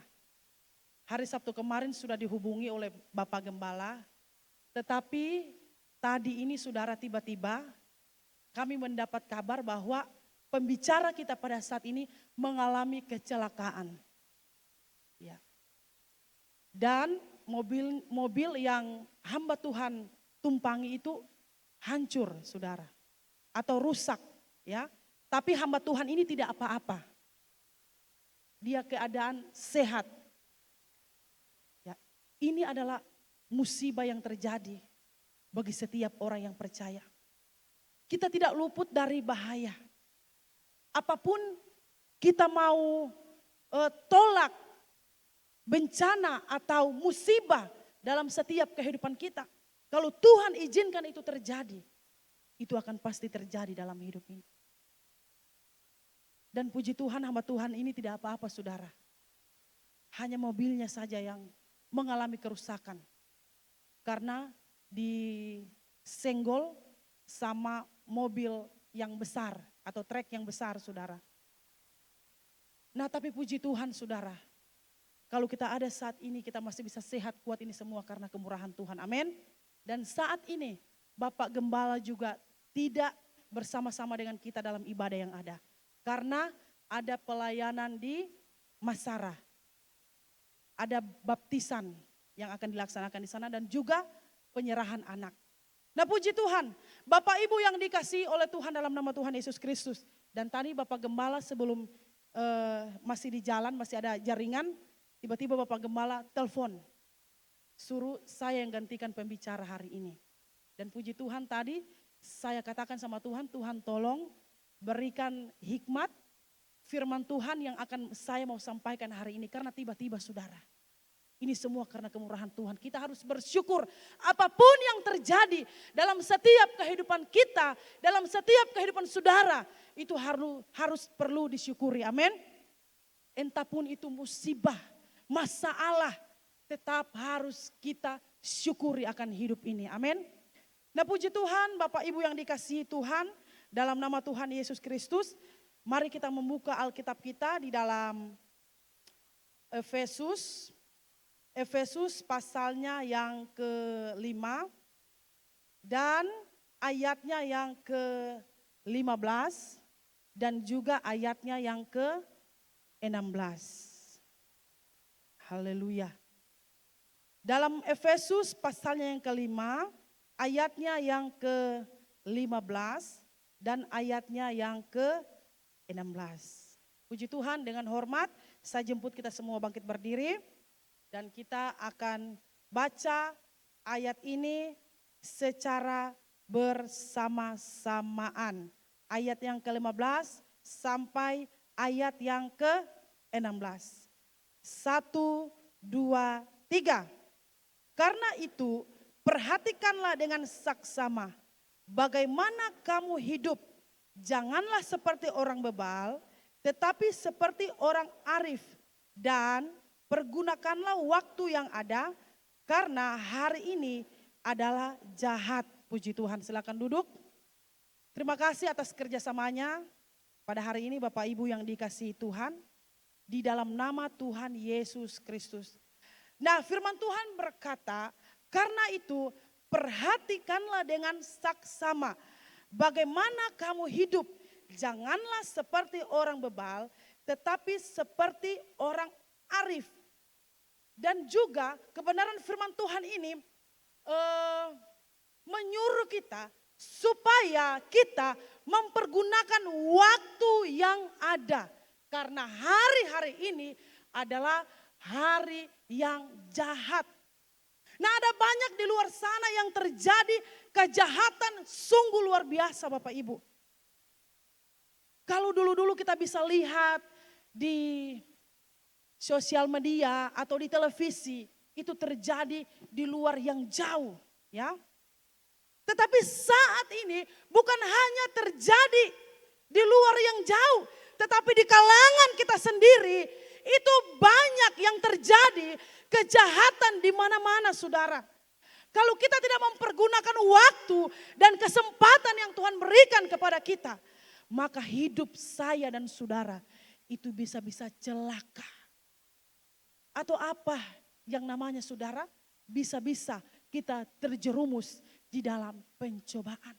Hari Sabtu kemarin sudah dihubungi oleh Bapak Gembala, tetapi tadi ini saudara tiba-tiba kami mendapat kabar bahwa pembicara kita pada saat ini mengalami kecelakaan. Ya. Dan mobil yang hamba Tuhan tumpangi itu hancur, saudara, atau rusak, ya. Tapi hamba Tuhan ini tidak apa-apa. Dia keadaan sehat. Ya. Ini adalah musibah yang terjadi bagi setiap orang yang percaya. Kita tidak luput dari bahaya. Apapun kita mau tolak bencana atau musibah dalam setiap kehidupan kita. Kalau Tuhan izinkan itu terjadi, itu akan pasti terjadi dalam hidup ini. Dan puji Tuhan, hamba Tuhan ini tidak apa-apa saudara. Hanya mobilnya saja yang mengalami kerusakan. Karena disenggol sama mobil yang besar atau trek yang besar saudara. Nah tapi puji Tuhan saudara. Kalau kita ada saat ini kita masih bisa sehat kuat ini semua karena kemurahan Tuhan. Amin. Dan saat ini Bapak Gembala juga tidak bersama-sama dengan kita dalam ibadah yang ada. Karena ada pelayanan di Masara. Ada baptisan yang akan dilaksanakan di sana dan juga penyerahan anak. Nah puji Tuhan, Bapak Ibu yang dikasihi oleh Tuhan dalam nama Tuhan Yesus Kristus. Dan tadi Bapak Gembala sebelum masih di jalan, masih ada jaringan, tiba-tiba Bapak Gembala telepon. Suruh saya yang gantikan pembicara hari ini. Dan puji Tuhan tadi saya katakan sama Tuhan, Tuhan tolong berikan hikmat firman Tuhan yang akan saya mau sampaikan hari ini. Karena tiba-tiba saudara, ini semua karena kemurahan Tuhan. Kita harus bersyukur apapun yang terjadi dalam setiap kehidupan kita, dalam setiap kehidupan saudara, itu harus perlu disyukuri. Amin. Entapun itu musibah, masalah, tetap harus kita syukuri akan hidup ini. Amin. Nah puji Tuhan, Bapak Ibu yang dikasihi Tuhan, dalam nama Tuhan Yesus Kristus, mari kita membuka Alkitab kita di dalam Efesus pasalnya yang ke-5 dan ayatnya yang ke-15 dan juga ayatnya yang ke-16. Haleluya. Dalam Efesus pasalnya yang ke-5, ayatnya yang ke-15 dan ayatnya yang ke-16. Puji Tuhan, dengan hormat saya jemput kita semua bangkit berdiri. Dan kita akan baca ayat ini secara bersama-samaan. Ayat yang ke-15 sampai ayat yang ke-16. 1, 2, 3. Karena itu perhatikanlah dengan saksama bagaimana kamu hidup. Janganlah seperti orang bebal, tetapi seperti orang arif. Dan pergunakanlah waktu yang ada karena hari ini adalah jahat. Puji Tuhan, silakan duduk. Terima kasih atas kerjasamanya pada hari ini Bapak Ibu yang dikasihi Tuhan. di dalam nama Tuhan Yesus Kristus. Nah, firman Tuhan berkata, karena itu perhatikanlah dengan saksama bagaimana kamu hidup. Janganlah seperti orang bebal, tetapi seperti orang arif. Dan juga kebenaran firman Tuhan ini menyuruh kita supaya kita mempergunakan waktu yang ada. Karena hari-hari ini adalah hari yang jahat. Nah, ada banyak di luar sana yang terjadi kejahatan sungguh luar biasa Bapak Ibu. Kalau dulu-dulu kita bisa lihat di sosial media atau di televisi, itu terjadi di luar yang jauh, ya. Tetapi saat ini bukan hanya terjadi di luar yang jauh, tetapi di kalangan kita sendiri itu banyak yang terjadi kejahatan di mana-mana saudara. Kalau kita tidak mempergunakan waktu dan kesempatan yang Tuhan berikan kepada kita, maka hidup saya dan saudara itu bisa-bisa celaka. Atau apa yang namanya saudara, bisa-bisa kita terjerumus di dalam pencobaan.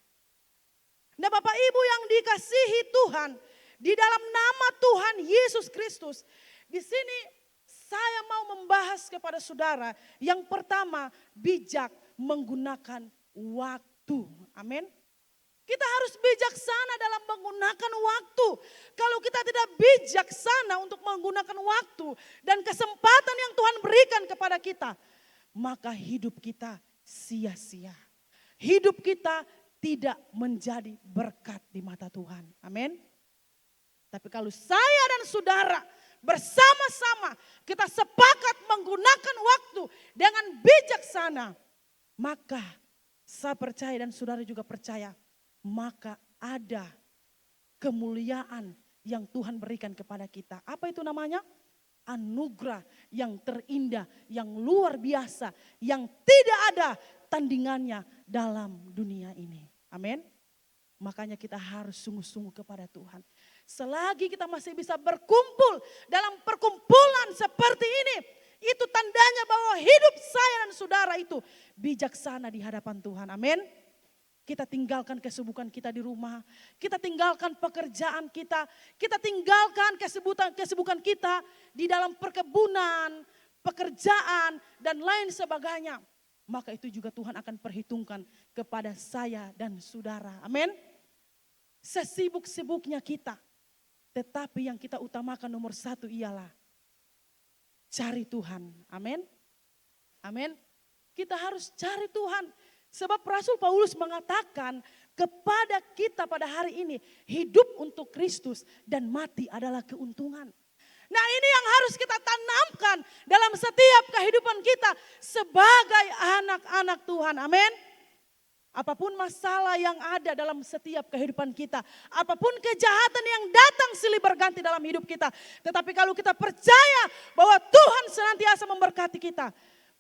Nah Bapak Ibu yang dikasihi Tuhan, di dalam nama Tuhan Yesus Kristus, di sini saya mau membahas kepada saudara yang pertama, bijak menggunakan waktu. Amin. Kita harus bijaksana dalam menggunakan waktu. Kalau kita tidak bijaksana untuk menggunakan waktu dan kesempatan yang Tuhan berikan kepada kita, maka hidup kita sia-sia. Hidup kita tidak menjadi berkat di mata Tuhan. Amin. Tapi kalau saya dan saudara bersama-sama kita sepakat menggunakan waktu dengan bijaksana, maka saya percaya dan saudara juga percaya, maka ada kemuliaan yang Tuhan berikan kepada kita. Apa itu namanya? Anugerah yang terindah, yang luar biasa, yang tidak ada tandingannya dalam dunia ini. Amin. Makanya kita harus sungguh-sungguh kepada Tuhan. Selagi kita masih bisa berkumpul dalam perkumpulan seperti ini, itu tandanya bahwa hidup saya dan saudara itu bijaksana di hadapan Tuhan. Amin. Kita tinggalkan kesibukan kita di rumah, kita tinggalkan pekerjaan kita tinggalkan kesibukan kita di dalam perkebunan, pekerjaan dan lain sebagainya. Maka itu juga Tuhan akan perhitungkan kepada saya dan saudara. Amin. Sesibuk-sibuknya kita, tetapi yang kita utamakan nomor satu ialah cari Tuhan. Amin. Amin. Kita harus cari Tuhan. Sebab Rasul Paulus mengatakan kepada kita pada hari ini, hidup untuk Kristus dan mati adalah keuntungan. Nah ini yang harus kita tanamkan dalam setiap kehidupan kita sebagai anak-anak Tuhan. Amin. Apapun masalah yang ada dalam setiap kehidupan kita, apapun kejahatan yang datang silih berganti dalam hidup kita, tetapi kalau kita percaya bahwa Tuhan senantiasa memberkati kita,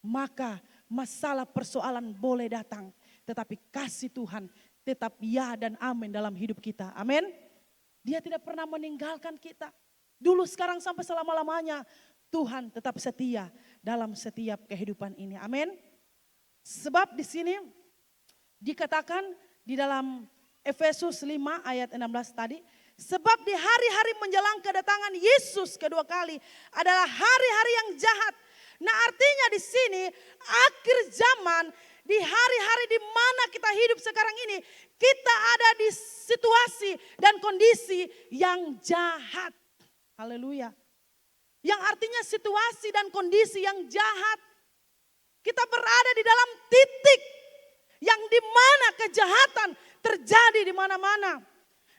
maka masalah persoalan boleh datang, tetapi kasih Tuhan tetap ya dan amin dalam hidup kita. Amin. Dia tidak pernah meninggalkan kita. Dulu, sekarang, sampai selama-lamanya Tuhan tetap setia dalam setiap kehidupan ini. Amin. Sebab di sini dikatakan di dalam Efesus 5 ayat 16 tadi, sebab di hari-hari menjelang kedatangan Yesus kedua kali adalah hari-hari yang jahat. Nah artinya di sini akhir zaman, di hari-hari di mana kita hidup sekarang ini, kita ada di situasi dan kondisi yang jahat. Haleluya. Yang artinya situasi dan kondisi yang jahat. Kita berada di dalam titik yang di mana kejahatan terjadi di mana-mana.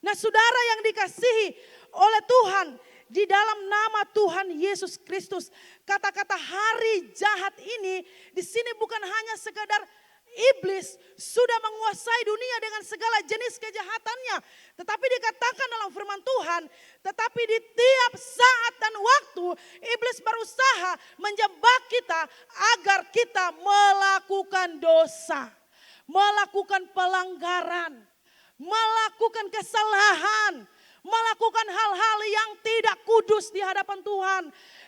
Nah saudara yang dikasihi oleh Tuhan, di dalam nama Tuhan Yesus Kristus, kata-kata hari jahat ini di sini bukan hanya sekedar iblis sudah menguasai dunia dengan segala jenis kejahatannya, tetapi dikatakan dalam firman Tuhan, tetapi di tiap saat dan waktu iblis berusaha menjebak kita agar kita melakukan dosa, melakukan pelanggaran, melakukan kesalahan, melakukan hal-hal yang tidak kudus di hadapan Tuhan.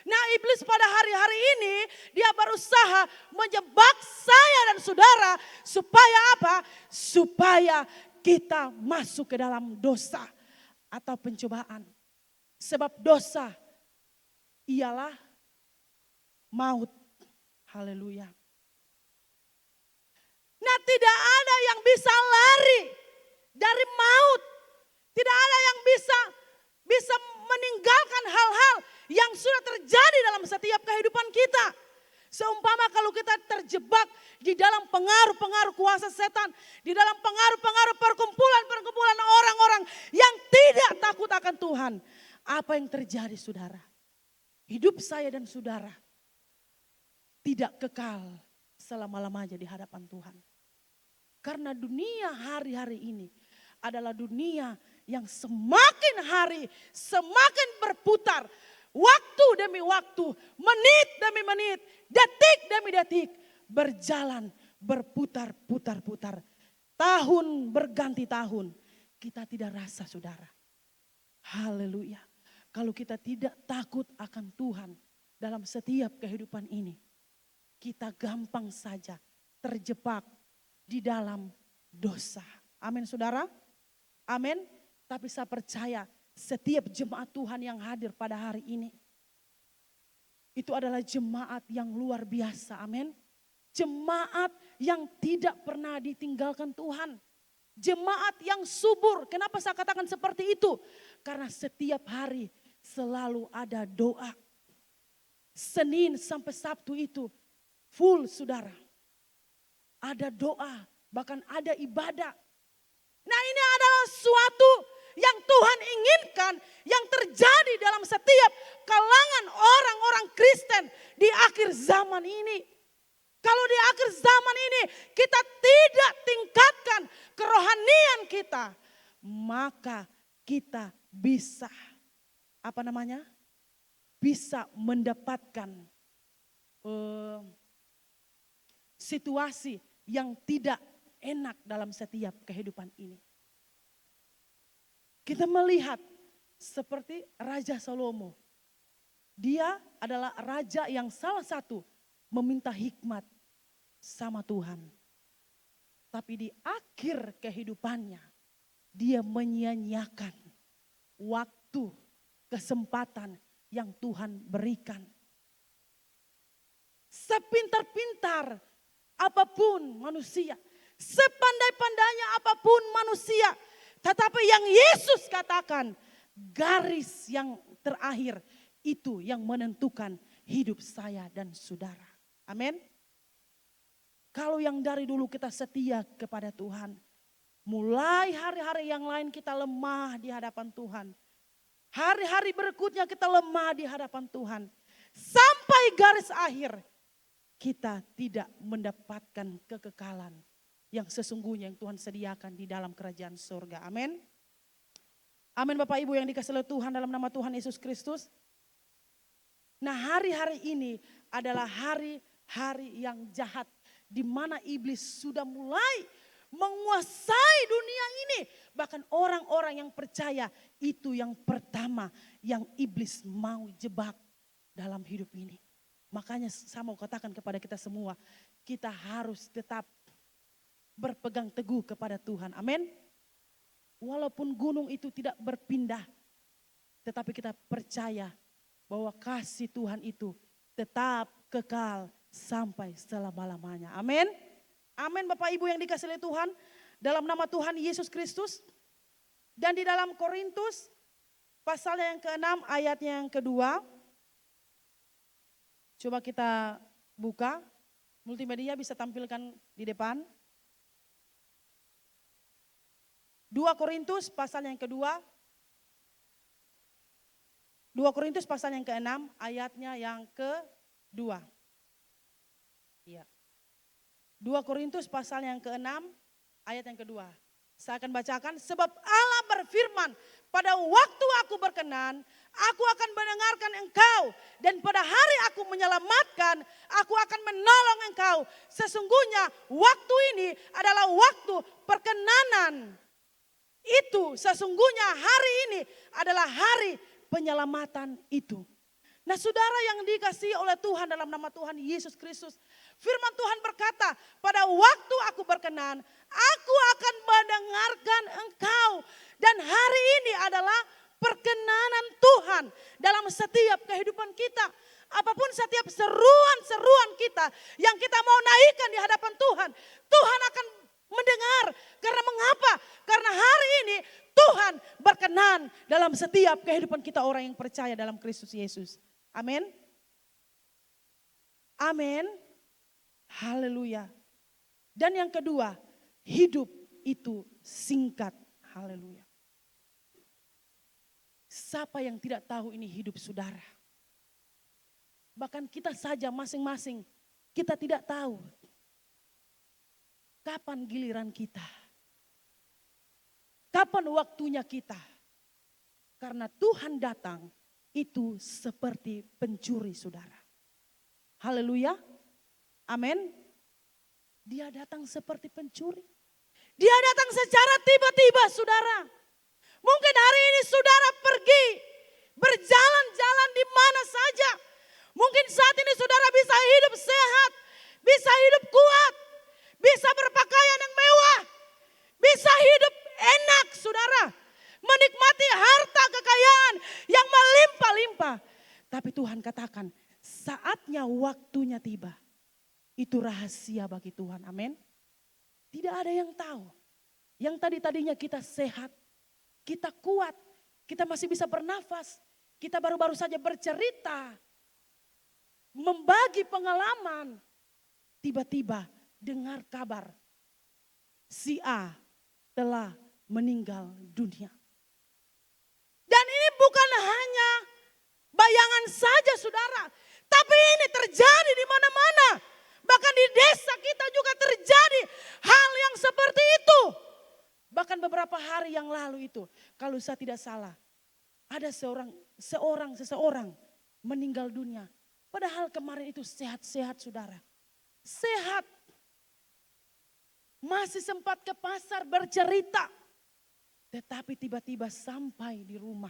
Nah, iblis pada hari-hari ini dia berusaha menjebak saya dan saudara supaya apa? Supaya kita masuk ke dalam dosa atau pencobaan. Sebab dosa ialah maut. Haleluya. Nah, tidak ada yang bisa lari dari maut. Tidak ada yang bisa meninggalkan hal-hal yang sudah terjadi dalam setiap kehidupan kita. Seumpama kalau kita terjebak di dalam pengaruh-pengaruh kuasa setan, di dalam pengaruh-pengaruh perkumpulan-perkumpulan orang-orang yang tidak takut akan Tuhan. Apa yang terjadi, saudara? Hidup saya dan saudara tidak kekal selama-lamanya di hadapan Tuhan. Karena dunia hari-hari ini adalah dunia yang semakin hari semakin berputar. Waktu demi waktu, menit demi menit, detik demi detik. Berjalan, berputar-putar-putar. Tahun berganti tahun. Kita tidak rasa, saudara. Haleluya. Kalau kita tidak takut akan Tuhan dalam setiap kehidupan ini, kita gampang saja terjebak di dalam dosa. Amin, saudara. Amin. Tapi saya percaya setiap jemaat Tuhan yang hadir pada hari ini, itu adalah jemaat yang luar biasa. Amin. Jemaat yang tidak pernah ditinggalkan Tuhan. Jemaat yang subur. Kenapa saya katakan seperti itu? Karena setiap hari selalu ada doa. Senin sampai Sabtu itu full, saudara. Ada doa, bahkan ada ibadah. Nah, ini adalah suatu yang Tuhan inginkan yang terjadi dalam setiap kalangan orang-orang Kristen di akhir zaman ini. Kalau di akhir zaman ini kita tidak tingkatkan kerohanian kita, maka kita bisa bisa mendapatkan situasi yang tidak enak dalam setiap kehidupan ini. Kita melihat seperti Raja Salomo. Dia adalah raja yang salah satu meminta hikmat sama Tuhan. Tapi di akhir kehidupannya dia menyia-nyiakan waktu, kesempatan yang Tuhan berikan. Sepintar-pintar apapun manusia, sepandai-pandainya apapun manusia, tetapi yang Yesus katakan, garis yang terakhir itu yang menentukan hidup saya dan saudara. Amin. Kalau yang dari dulu kita setia kepada Tuhan, mulai hari-hari yang lain kita lemah di hadapan Tuhan. Hari-hari berikutnya kita lemah di hadapan Tuhan. Sampai garis akhir kita tidak mendapatkan kekekalan yang sesungguhnya yang Tuhan sediakan di dalam kerajaan surga. Amin. Amin, Bapak Ibu yang dikasihi oleh Tuhan dalam nama Tuhan Yesus Kristus. Nah, hari-hari ini adalah hari-hari yang jahat, di mana iblis sudah mulai menguasai dunia ini. Bahkan orang-orang yang percaya itu yang pertama yang iblis mau jebak dalam hidup ini. Makanya saya mau katakan kepada kita semua, kita harus tetap berpegang teguh kepada Tuhan. Amin. Walaupun gunung itu tidak berpindah, tetapi kita percaya bahwa kasih Tuhan itu tetap kekal sampai selama-lamanya. Amin. Amin, Bapak Ibu yang dikasihi Tuhan, dalam nama Tuhan Yesus Kristus. Dan di dalam Korintus pasal yang ke-6 ayatnya yang kedua. Coba kita buka, multimedia bisa tampilkan di depan. 2 Korintus pasal yang kedua. 2 Korintus pasal yang ke-6 ayatnya yang kedua. Iya. 2 Korintus pasal yang ke-6 ayat yang kedua. Saya akan bacakan, sebab Allah berfirman, pada waktu aku berkenan, aku akan mendengarkan engkau. Dan pada hari aku menyelamatkan, aku akan menolong engkau. Sesungguhnya waktu ini adalah waktu perkenanan itu sesungguhnya hari ini adalah hari penyelamatan itu. Nah saudara yang dikasihi oleh Tuhan dalam nama Tuhan Yesus Kristus. Firman Tuhan berkata, pada waktu aku berkenan, aku akan mendengarkan engkau. Dan hari ini adalah perkenanan Tuhan dalam setiap kehidupan kita. Apapun setiap seruan-seruan kita yang kita mau naikkan di hadapan Tuhan. Tuhan akan mendengar. Karena mengapa? Karena hari ini Tuhan berkenan dalam setiap kehidupan kita orang yang percaya dalam Kristus Yesus. Amin. Amin. Haleluya. Dan yang kedua, hidup itu singkat. Haleluya. Siapa yang tidak tahu ini hidup saudara? Bahkan kita saja masing-masing, kita tidak tahu kapan giliran kita. Kapan waktunya kita. Karena Tuhan datang itu seperti pencuri saudara. Haleluya. Amin. Dia datang seperti pencuri. Dia datang secara tiba-tiba saudara. Mungkin hari ini saudara pergi berjalan-jalan di mana saja. Mungkin saat ini saudara bisa hidup sehat, bisa hidup kuat, bisa berpakaian yang mewah, bisa hidup enak saudara. Menikmati harta kekayaan yang melimpah-limpah. Tapi Tuhan katakan saatnya waktunya tiba. Itu rahasia bagi Tuhan. Amin. Tidak ada yang tahu. Yang tadinya kita sehat, kita kuat, kita masih bisa bernafas. Kita baru-baru saja bercerita, membagi pengalaman. Tiba-tiba dengar kabar si A telah meninggal dunia. Dan ini bukan hanya bayangan saja saudara. Tapi ini terjadi di mana-mana. Bahkan di desa kita juga terjadi hal yang seperti itu. Bahkan beberapa hari yang lalu itu, kalau saya tidak salah, ada seseorang meninggal dunia. Padahal kemarin itu sehat-sehat saudara. Sehat. Masih sempat ke pasar bercerita. Tetapi tiba-tiba sampai di rumah.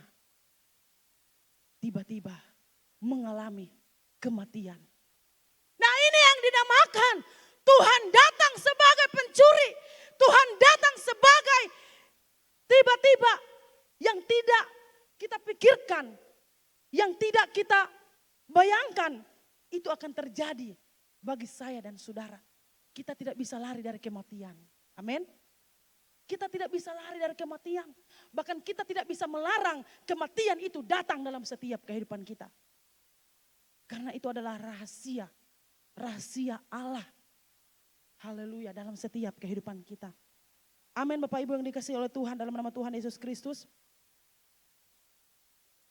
Tiba-tiba mengalami kematian. Nah ini yang dinamakan Tuhan datang sebagai pencuri. Tuhan datang sebagai tiba-tiba yang tidak kita pikirkan. Yang tidak kita bayangkan. Itu akan terjadi bagi saya dan saudara. Kita tidak bisa lari dari kematian. Amin. Kita tidak bisa lari dari kematian. Bahkan kita tidak bisa melarang kematian itu datang dalam setiap kehidupan kita. Karena itu adalah rahasia. Rahasia Allah. Haleluya dalam setiap kehidupan kita. Amin Bapak Ibu yang dikasihi oleh Tuhan dalam nama Tuhan Yesus Kristus.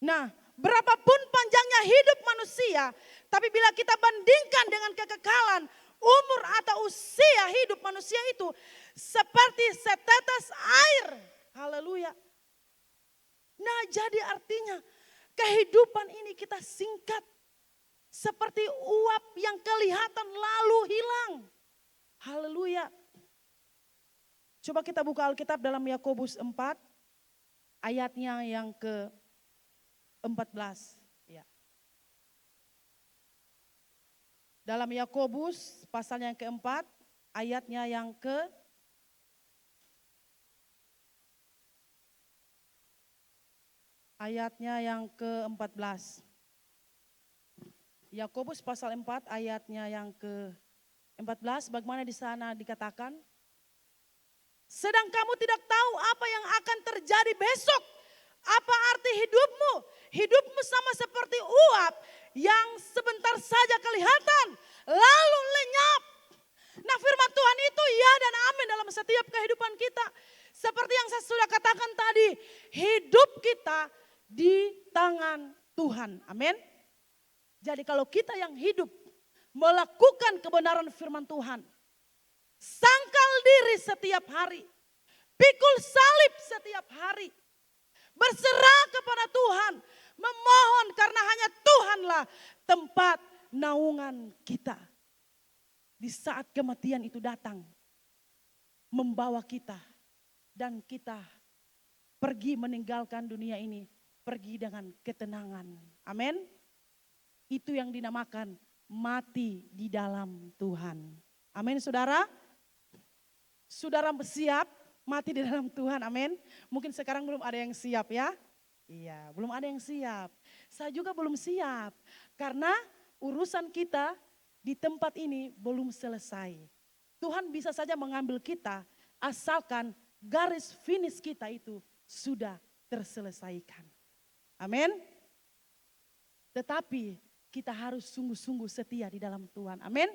Nah, berapapun panjangnya hidup manusia, tapi bila kita bandingkan dengan kekekalan umur atau usia hidup manusia itu seperti setetes air. Haleluya. Nah, jadi artinya kehidupan ini kita singkat seperti uap yang kelihatan lalu hilang. Haleluya. Coba kita buka Alkitab dalam Yakobus 4 ayatnya yang ke-14. Ya. Dalam Yakobus pasal yang keempat, ayatnya yang ke-14. Yakobus pasal 4 ayatnya yang ke-14, bagaimana di sana dikatakan? Sedang kamu tidak tahu apa yang akan terjadi besok. Apa arti hidupmu? Hidupmu sama seperti uap yang sebentar saja kelihatan, lalu lenyap. Nah firman Tuhan itu ya dan amin dalam setiap kehidupan kita. Seperti yang saya sudah katakan tadi, hidup kita di tangan Tuhan. Amin. Jadi kalau kita yang hidup melakukan kebenaran firman Tuhan, sangkal diri setiap hari, pikul salib setiap hari, berserah kepada Tuhan, memohon karena hanya Tuhanlah tempat naungan kita. Di saat kematian itu datang, membawa kita dan kita pergi meninggalkan dunia ini, pergi dengan ketenangan. Amin. Itu yang dinamakan mati di dalam Tuhan. Amin saudara. Saudara siap mati di dalam Tuhan, amin. Mungkin sekarang belum ada yang siap ya. Iya, belum ada yang siap. Saya juga belum siap. Karena urusan kita di tempat ini belum selesai. Tuhan bisa saja mengambil kita asalkan garis finish kita itu sudah terselesaikan. Amin. Tetapi kita harus sungguh-sungguh setia di dalam Tuhan. Amin.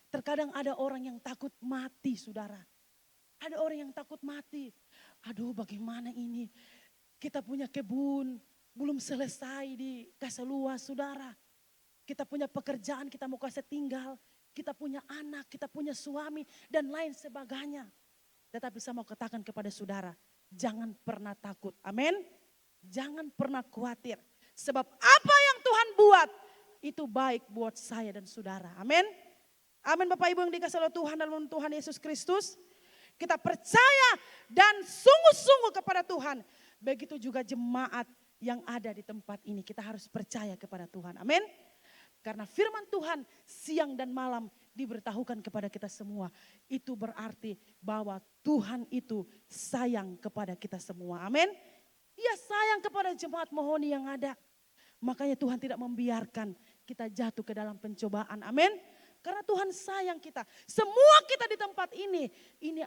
Terkadang ada orang yang takut mati, saudara. Ada orang yang takut mati. Aduh, bagaimana ini? Kita punya kebun, belum selesai dikasih luas, saudara. Kita punya pekerjaan, kita mau kasih tinggal. Kita punya anak, kita punya suami, dan lain sebagainya. Tetapi saya mau katakan kepada saudara, jangan pernah takut. Amin. Jangan pernah khawatir. Sebab apa yang Tuhan buat, itu baik buat saya dan saudara. Amin. Amin Bapak Ibu yang dikasihi oleh Tuhan dalam Tuhan Yesus Kristus. Kita percaya dan sungguh-sungguh kepada Tuhan. Begitu juga jemaat yang ada di tempat ini. Kita harus percaya kepada Tuhan. Amin. Karena firman Tuhan siang dan malam diberitahukan kepada kita semua. Itu berarti bahwa Tuhan itu sayang kepada kita semua. Amin. Ia sayang kepada jemaat Mohoni yang ada. Makanya Tuhan tidak membiarkan kita jatuh ke dalam pencobaan. Amin. Karena Tuhan sayang kita. Semua kita di tempat ini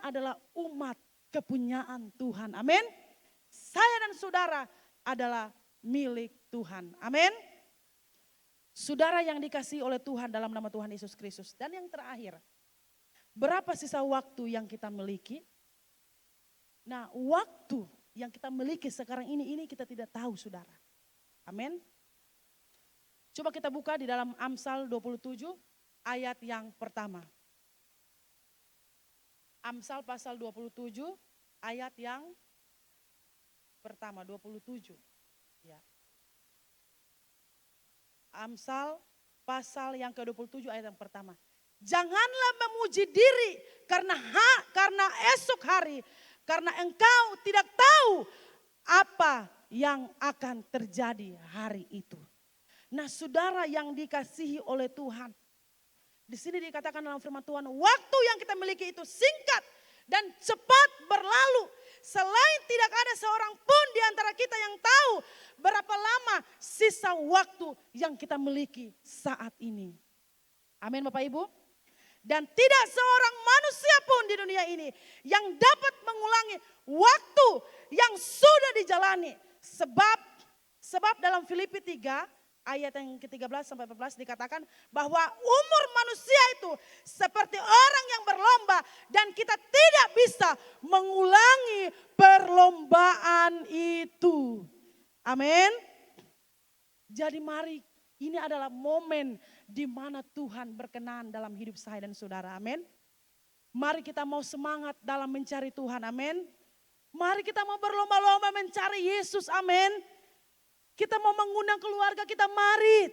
adalah umat kepunyaan Tuhan. Amin. Saya dan saudara adalah milik Tuhan. Amin. Saudara yang dikasihi oleh Tuhan dalam nama Tuhan Yesus Kristus. Dan yang terakhir, berapa sisa waktu yang kita miliki? Nah, waktu yang kita miliki sekarang ini kita tidak tahu, saudara. Amin. Coba kita buka di dalam Amsal 27 ayat yang pertama. Amsal pasal 27 ayat yang pertama, 27. Ya. Amsal pasal yang ke-27 ayat yang pertama. Janganlah memuji diri karena esok hari, karena engkau tidak tahu apa yang akan terjadi hari itu. Nah, saudara yang dikasihi oleh Tuhan, di sini dikatakan dalam firman Tuhan, waktu yang kita miliki itu singkat dan cepat berlalu. Selain tidak ada seorang pun di antara kita yang tahu berapa lama sisa waktu yang kita miliki saat ini. Amin Bapak Ibu. Dan tidak seorang manusia pun di dunia ini yang dapat mengulangi waktu yang sudah dijalani. Sebab dalam Filipi 3 ayat yang ke-13 sampai 14 dikatakan bahwa umur manusia itu seperti orang yang berlomba dan kita tidak bisa mengulangi perlombaan itu. Amin. Jadi mari, ini adalah momen di mana Tuhan berkenan dalam hidup saya dan saudara. Amin. Mari kita mau semangat dalam mencari Tuhan. Amin. Mari kita mau berlomba-lomba mencari Yesus. Amin. Kita mau mengundang keluarga kita, mari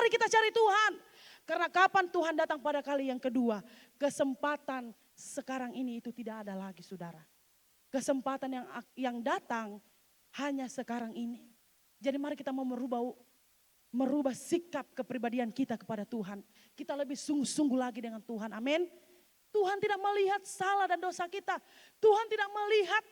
kita cari Tuhan. Karena kapan Tuhan datang pada kali yang kedua, kesempatan sekarang ini itu tidak ada lagi, saudara. Kesempatan yang datang hanya sekarang ini. Jadi mari kita mau merubah sikap kepribadian kita kepada Tuhan. Kita lebih sungguh-sungguh lagi dengan Tuhan. Amin. Tuhan tidak melihat salah dan dosa kita. Tuhan tidak melihat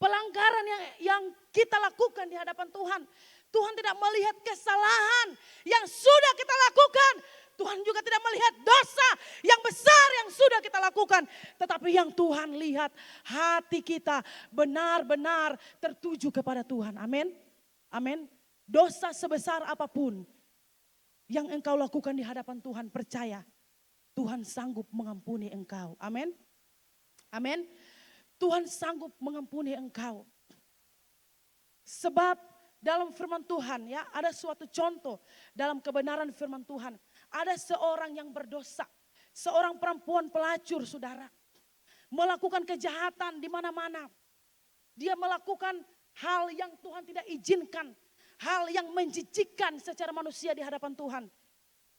pelanggaran yang kita lakukan di hadapan Tuhan. Tuhan tidak melihat kesalahan yang sudah kita lakukan. Tuhan juga tidak melihat dosa yang besar yang sudah kita lakukan. Tetapi yang Tuhan lihat hati kita benar-benar tertuju kepada Tuhan. Amin. Amin. Dosa sebesar apapun yang engkau lakukan di hadapan Tuhan, percaya Tuhan sanggup mengampuni engkau. Amin. Amin. Tuhan sanggup mengampuni engkau. Sebab dalam firman Tuhan ya, ada suatu contoh dalam kebenaran firman Tuhan. Ada seorang yang berdosa, seorang perempuan pelacur, saudara. Melakukan kejahatan di mana-mana. Dia melakukan hal yang Tuhan tidak izinkan. Hal yang menjijikkan secara manusia di hadapan Tuhan.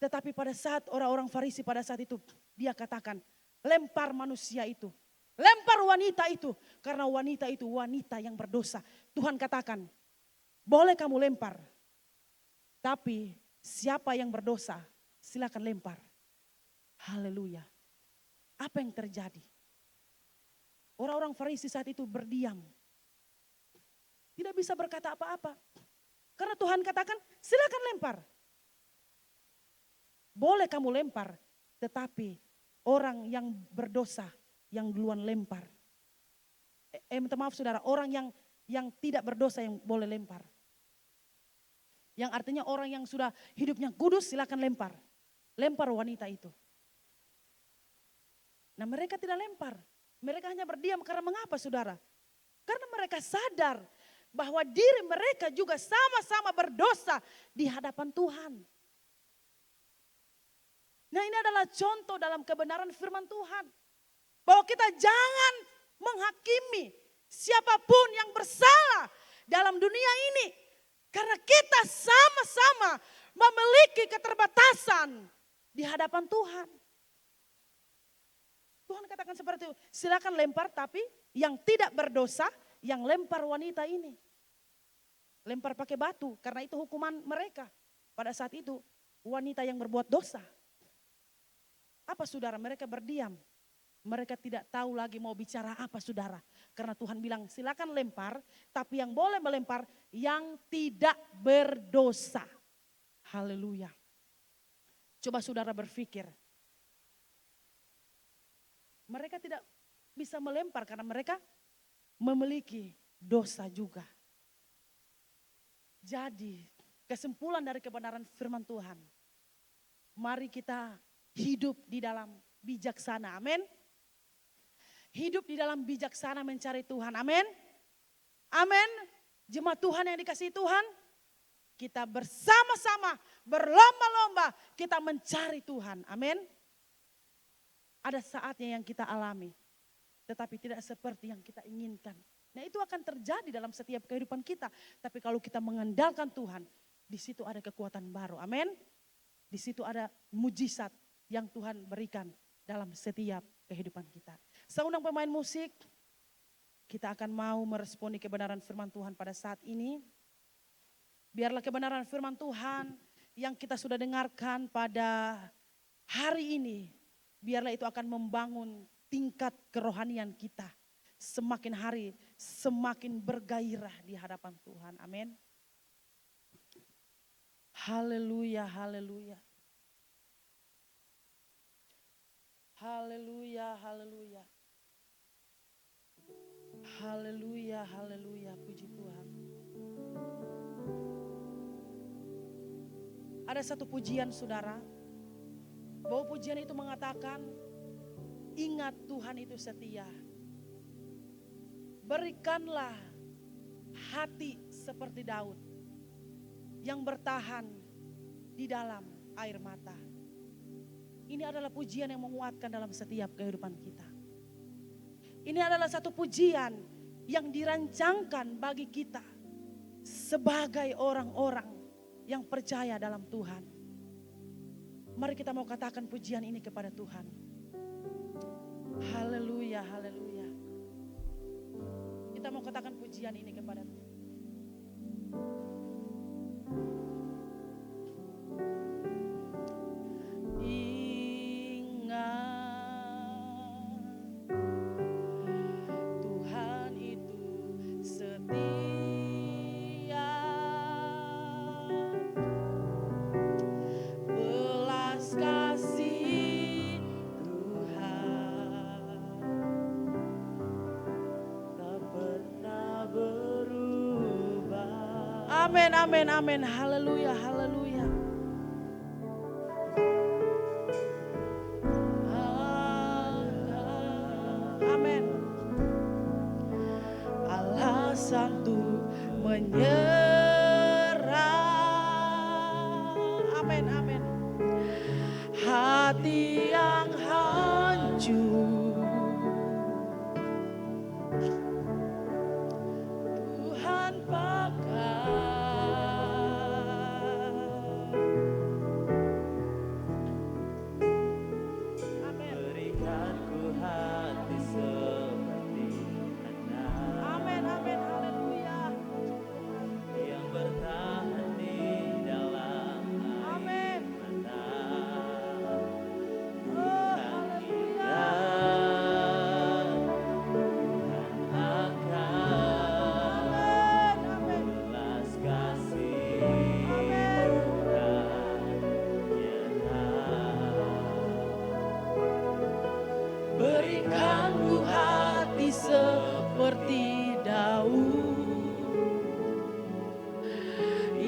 Tetapi pada saat orang-orang Farisi pada saat itu, dia katakan, lempar manusia itu. Lempar wanita itu. Karena wanita itu wanita yang berdosa. Tuhan katakan, boleh kamu lempar. Tapi siapa yang berdosa, silakan lempar. Haleluya. Apa yang terjadi? Orang-orang Farisi saat itu berdiam. Tidak bisa berkata apa-apa. Karena Tuhan katakan, silakan lempar. Boleh kamu lempar, tetapi orang yang berdosa yang duluan lempar. Minta maaf saudara, orang yang tidak berdosa yang boleh lempar. Yang artinya orang yang sudah hidupnya kudus silakan lempar. Lempar wanita itu. Nah mereka tidak lempar. Mereka hanya berdiam karena mengapa saudara? Karena mereka sadar bahwa diri mereka juga sama-sama berdosa di hadapan Tuhan. Nah ini adalah contoh dalam kebenaran firman Tuhan. Bahwa kita jangan menghakimi siapapun yang bersalah dalam dunia ini. Karena kita sama-sama memiliki keterbatasan di hadapan Tuhan. Tuhan katakan seperti itu, silakan lempar tapi yang tidak berdosa yang lempar wanita ini. Lempar pakai batu karena itu hukuman mereka. Pada saat itu wanita yang berbuat dosa. Apa saudara? Mereka berdiam. Mereka tidak tahu lagi mau bicara apa saudara. Karena Tuhan bilang silakan lempar. Tapi yang boleh melempar yang tidak berdosa. Haleluya. Coba saudara berpikir. Mereka tidak bisa melempar karena mereka memiliki dosa juga. Jadi kesimpulan dari kebenaran firman Tuhan. Mari kita hidup di dalam bijaksana. Amin. Hidup di dalam bijaksana mencari Tuhan. Amin. Amin. Jemaat Tuhan yang dikasihi Tuhan. Kita bersama-sama berlomba-lomba kita mencari Tuhan. Amin. Ada saatnya yang kita alami. Tetapi tidak seperti yang kita inginkan. Nah itu akan terjadi dalam setiap kehidupan kita. Tapi kalau kita mengandalkan Tuhan. Di situ ada kekuatan baru. Amin. Di situ ada mujizat yang Tuhan berikan dalam setiap kehidupan kita. Saya undang pemain musik, kita akan mau meresponi kebenaran firman Tuhan pada saat ini. Biarlah kebenaran firman Tuhan yang kita sudah dengarkan pada hari ini, biarlah itu akan membangun tingkat kerohanian kita. Semakin hari, semakin bergairah di hadapan Tuhan. Amin. Haleluya, haleluya. Haleluya, haleluya. Haleluya, haleluya, puji Tuhan. Ada satu pujian saudara, bahwa pujian itu mengatakan, ingat Tuhan itu setia. Berikanlah hati seperti Daud, yang bertahan di dalam air mata. Ini adalah pujian yang menguatkan dalam setiap kehidupan kita. Ini adalah satu pujian yang dirancangkan bagi kita sebagai orang-orang yang percaya dalam Tuhan. Mari kita mau katakan pujian ini kepada Tuhan. Haleluya, haleluya. Kita mau katakan pujian ini kepada Tuhan. Amin, amin, amin. Haleluya, haleluya. Amin. Alasan untuk menyerah. Amin, amin. Hati yang hancur. Tuhan pakai. Amin. Berikan ku hati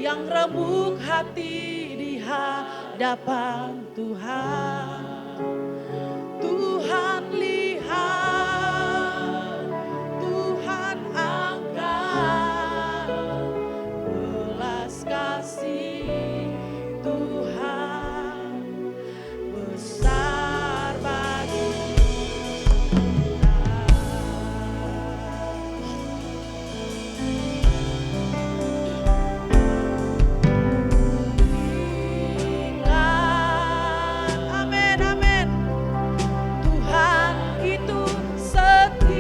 yang remuk hati di hadapan Tuhan. Tuhan lihat, Tuhan angkat, belas kasih Tuhan besar bagi amin, amin. Tuhan itu setia.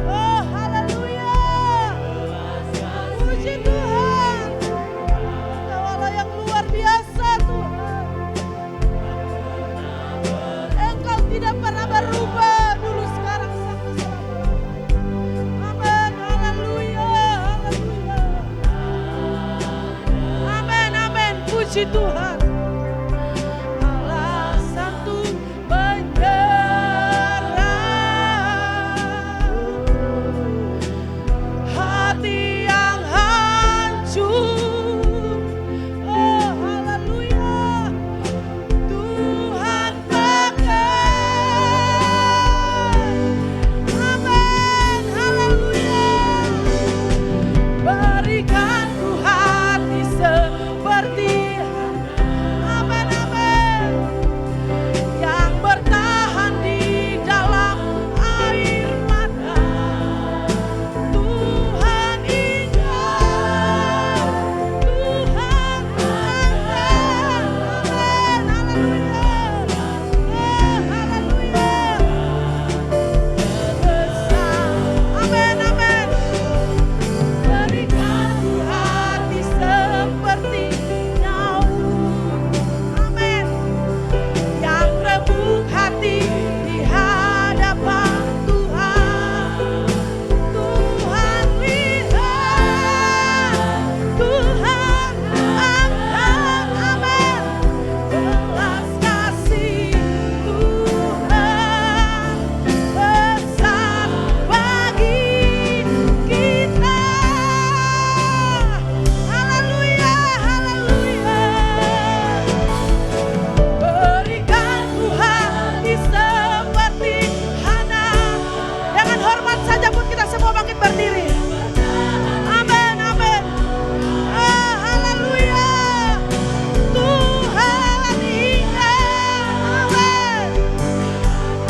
Oh, haleluya. Puji Tuhan. Engkau Allah yang luar biasa, Tuhan. Engkau tidak pernah berubah, dulu, sekarang, sampai selama-lamanya. Amin, haleluya, haleluya. Amin, amin, puji Tuhan. Alasan untuk menyerah, hati yang hancur. Oh, haleluya. Tuhan pakai. Amin, haleluya. Berikan ku hati seperti amin, amin, yang bertahan di dalam air mata. Tuhan ingat, Tuhan angkat. Amin, haleluya. Oh, haleluya. Besar, amin, amin. Berikan ku hati seperti nyawa, amin, yang remuk hati di hadapan Tuhan. Tuhan lihat, Tuhan angkat, amin, belas kasih Tuhan besar bagi kita. Haleluya, haleluya. Berikan ku hati seperti Hana. Dengan hormat saja pun kita semua bangkit berdiri. Amin, amin. Ah, haleluya. Tuhan ingat, amin.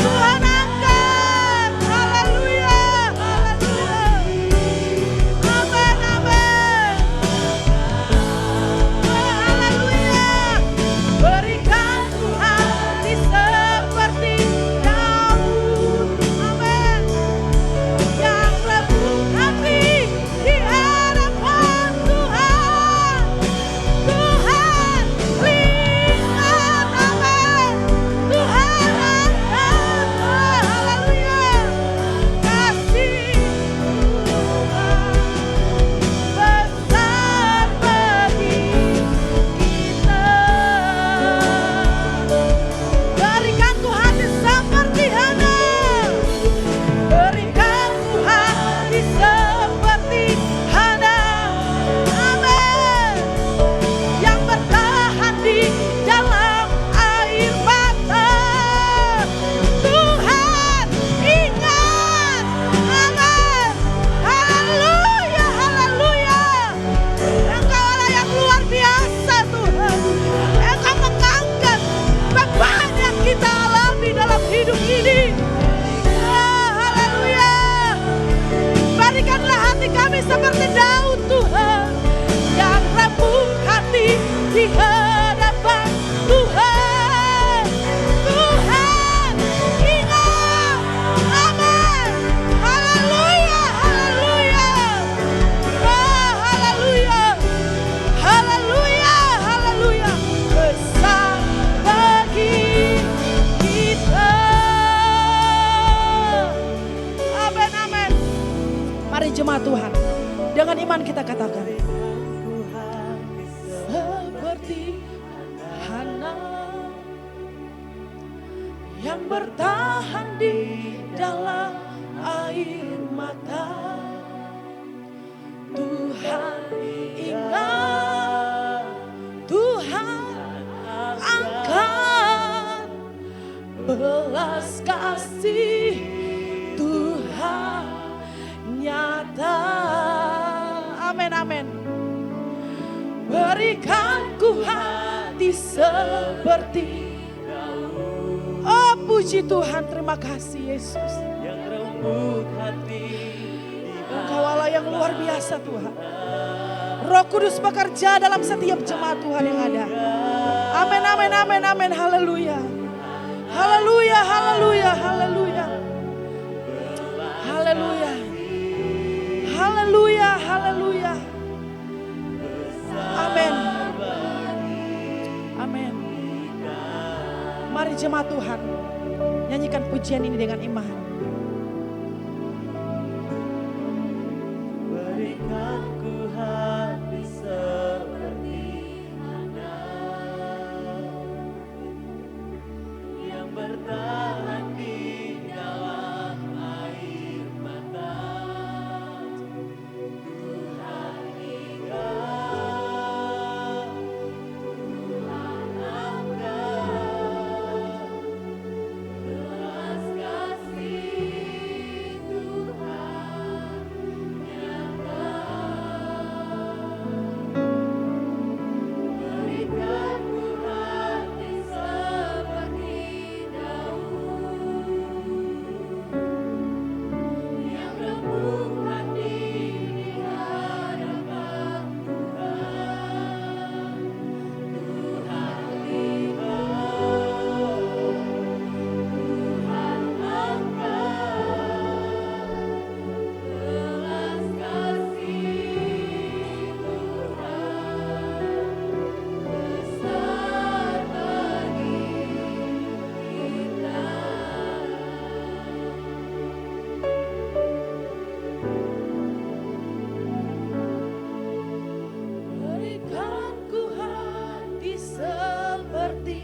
Tuhan angkat, haleluya, haleluya. Amin, amin. Haleluya. Berikan ku hati seperti Daud, amin, yang remuk hati di hadapan Tuhan. Tuhan lihat, amin, Tuhan angkat, haleluya. Kasih Tuhan besar bagi kita. Berikan ku hati seperti Hana. Berikan ku hati seperti Hana, amin, yang bertahan di dalam air mata. Tuhan ingat, amin, haleluya, haleluya. Engkau Allah yang luar biasa, Tuhan. Engkau mengangkat beban yang kita alami dalam hidup ini. Ah, haleluya. Berikanlah hati kami seperti Daud, Tuhan, yang remuk hati di hadapan Tuhan. Tuhan ingat, amin, haleluya, haleluya. Ah, haleluya, haleluya, haleluya. Besar bagi kita. Amin, amin. Mari jemaat Tuhan, dengan iman kita katakan, seperti Hana yang bertahan di dalam air mata. ingat Tuhan angkat belas kasih Tuhan nyata. Amin, amin. Berikan ku hati seperti Daud. Oh puji Tuhan, terima kasih Yesus. Yang lembut hati, Engkau Allah yang luar biasa Tuhan. Roh Kudus bekerja dalam setiap jemaat Tuhan yang ada. Amin, amin, amin, amin. Haleluya. Haleluya, haleluya, haleluya. Haleluya. Haleluya, haleluya. Amin. Amin. Mari jemaat Tuhan, nyanyikan pujian ini dengan iman. berikan ku hati seperti anak yang bertahan di dalam air mata. Tuhan ingat, Tuhan angkat belas kasih Tuhan nyata. Berikan ku hati seperti Daud yang lembut hati di hadapan Tuhan. Tuhan lihat, Tuhan angkat belas kasih Tuhan besar bagi kita. Berikan ku hati seperti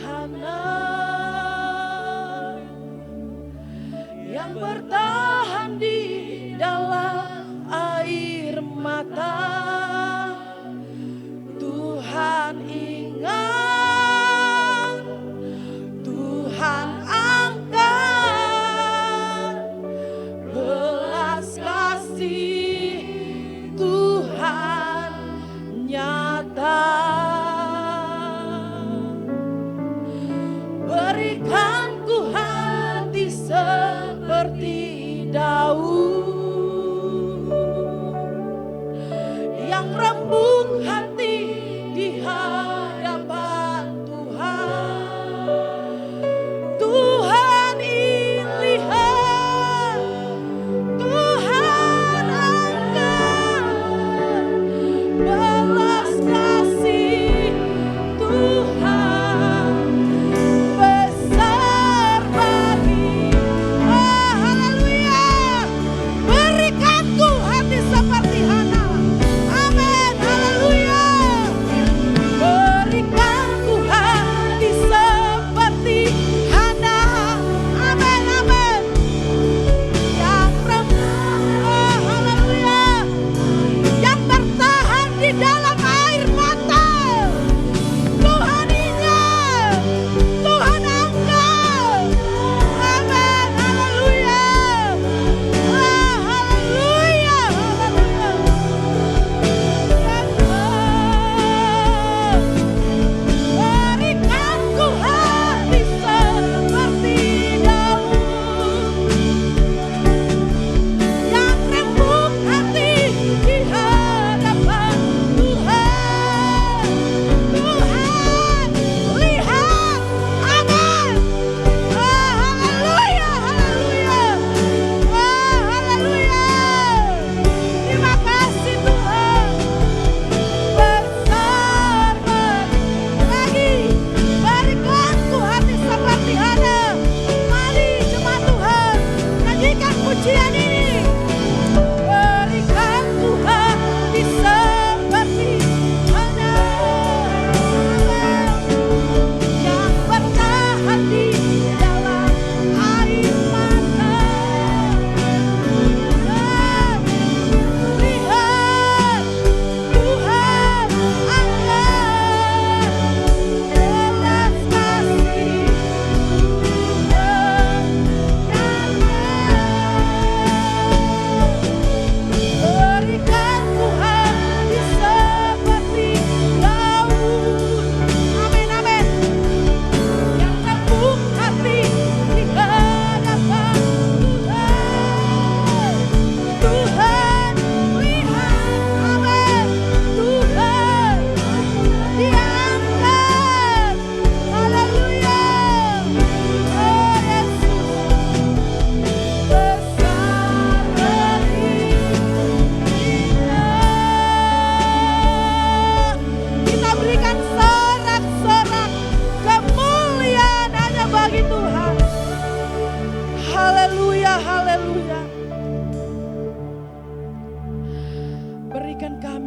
Hana yang bertahan di dalam air mata. Tuhan ingat, Tuhan angkat belas kasih Tuhan nyata. Berikan ku hati seperti Daud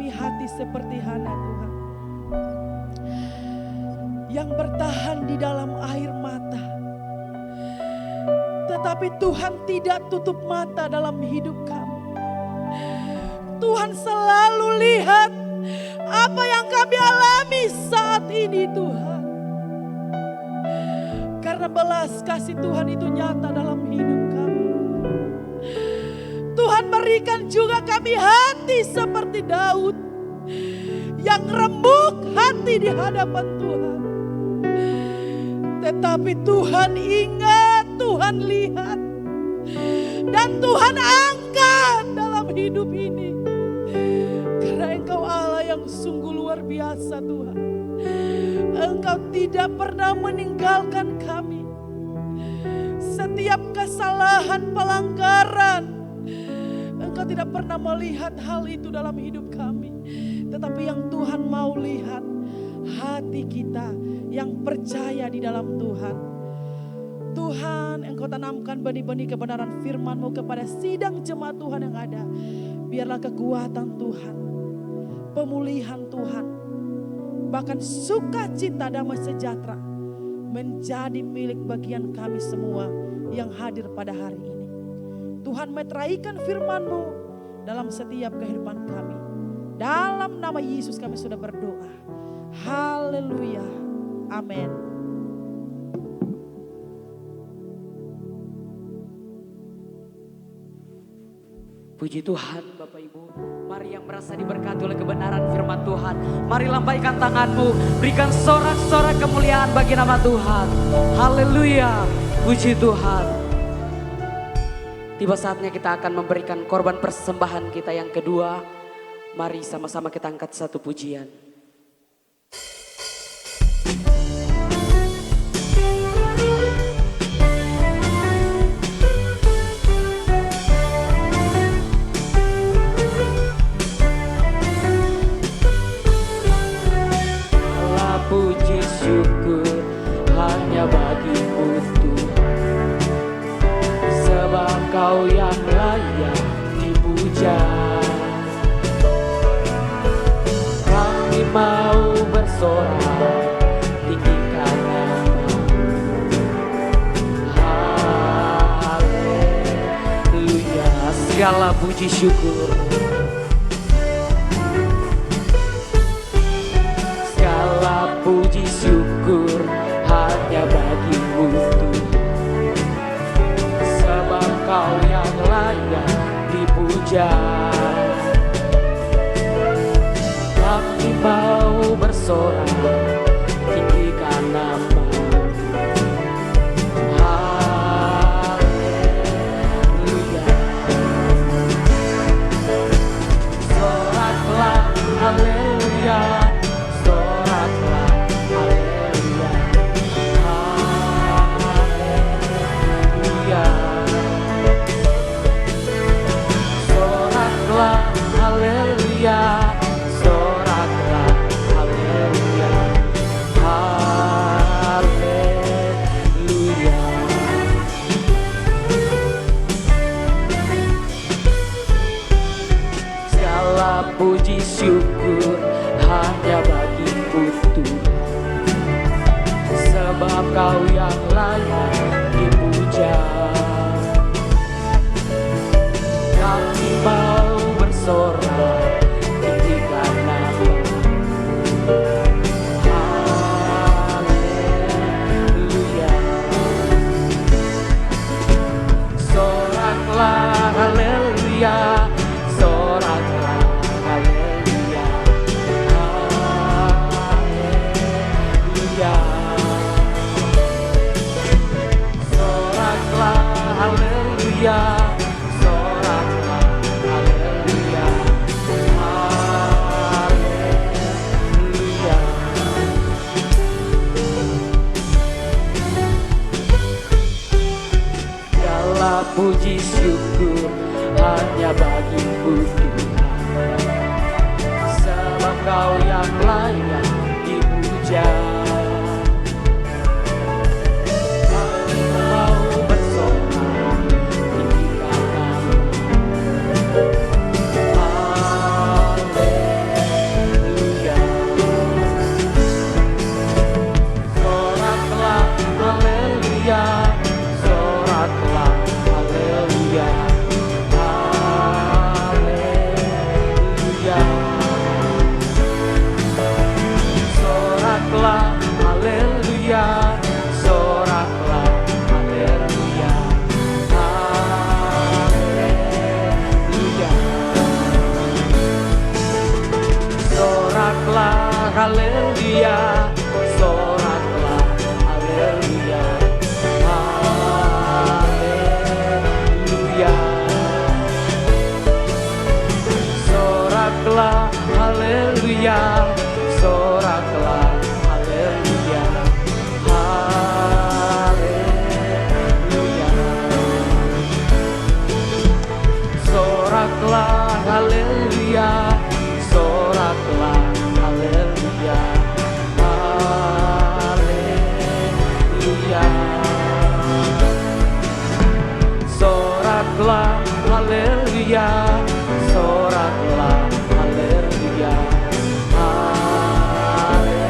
kami hati seperti Hana Tuhan, yang bertahan di dalam air mata. Tetapi Tuhan tidak tutup mata dalam hidup kami. Tuhan selalu lihat apa yang kami alami saat ini Tuhan. Karena belas kasih Tuhan itu nyata dalam hidup kami. Tuhan berikan juga kami hati seperti Daud, yang remuk hati di hadapan Tuhan. Tetapi Tuhan ingat, Tuhan lihat, dan Tuhan angkat dalam hidup ini. Karena Engkau Allah yang sungguh luar biasa Tuhan. Engkau tidak pernah meninggalkan kami. Setiap kesalahan, pelanggaran, Engkau tidak pernah melihat hal itu dalam hidup kami. Tetapi yang Tuhan mau lihat, hati kita yang percaya di dalam Tuhan. Tuhan, Engkau tanamkan benih-benih kebenaran firman-Mu kepada sidang jemaat Tuhan yang ada. Biarlah kekuatan Tuhan, pemulihan Tuhan, bahkan sukacita damai sejahtera menjadi milik bagian kami semua yang hadir pada hari ini. Tuhan meteraikan firman-Mu dalam setiap kehidupan kami. Dalam nama Yesus kami sudah berdoa. Haleluya. Amin. Puji Tuhan Bapak Ibu. Mari yang merasa diberkati oleh kebenaran firman Tuhan, mari lambaikan tanganmu, berikan sorak-sorak kemuliaan bagi nama Tuhan. Haleluya. Puji Tuhan. Tiba saatnya kita akan memberikan korban persembahan kita yang kedua. Mari sama-sama kita angkat satu pujian. Puji syukur hanya bagimu Tuhan, sebab Kau yang layak dipuja. Kami mau bersorak, tinggikan nama-Mu. Haleluya. Segala puji syukur, puji syukur hanya bagimu Tuhan, sebab Kau yang layak dipuja. Kami mau bersorak, tinggikan nama-Mu. Haleluya. Soraklah haleluya. Haleluya, soraklah, haleluya, haleluya. Segala puji syukur hanya bagimu Tuhan, sebab Kau yang layak dipuja. Kami mau bersorak, tinggikan nama-Mu. Haleluya. Soraklah haleluya, soraklah haleluya, haleluya. Soraklah haleluya. Puji syukur hanya bagimu Tuhan, sebab Kau yang layak dipuja. Kami mau bersorak, tinggikan nama-Mu. Haleluya. haleluya, soraklah, haleluya, haleluya. Soraklah, haleluya, soraklah, haleluya, haleluya. Soraklah, haleluya, soraklah, haleluya, haleluya. Soraklah, haleluya, soraklah, haleluya, haleluya.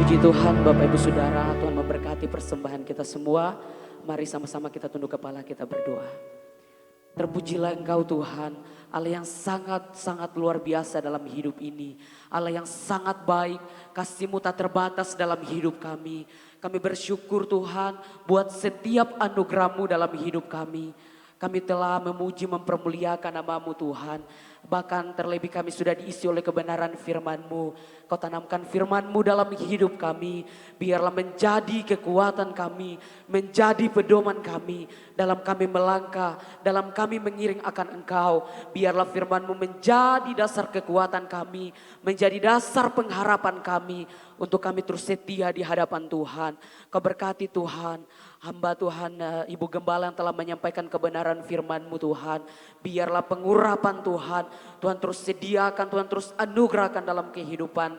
Puji Tuhan, Bapak Ibu Saudara, Tuhan memberkati persembahan kita semua. Mari sama-sama kita tunduk kepala, kita berdoa. Terpujilah Engkau Tuhan, Allah yang sangat-sangat luar biasa dalam hidup ini. Allah yang sangat baik, kasih-Mu tak terbatas dalam hidup kami. Kami bersyukur Tuhan buat setiap anugerah-Mu dalam hidup kami. Kami telah memuji mempermuliakan nama-Mu Tuhan. Bahkan terlebih kami sudah diisi oleh kebenaran firman-Mu. Kau tanamkan firman-Mu dalam hidup kami. Biarlah menjadi kekuatan kami, menjadi pedoman kami. Dalam kami melangkah, dalam kami mengiring akan Engkau. Biarlah firman-Mu menjadi dasar kekuatan kami, menjadi dasar pengharapan kami. Untuk kami terus setia di hadapan Tuhan. Kau berkati Tuhan, hamba Tuhan, Ibu Gembala yang telah menyampaikan kebenaran firman-Mu Tuhan. Biarlah pengurapan Tuhan, Tuhan terus sediakan, Tuhan terus anugerahkan dalam kehidupan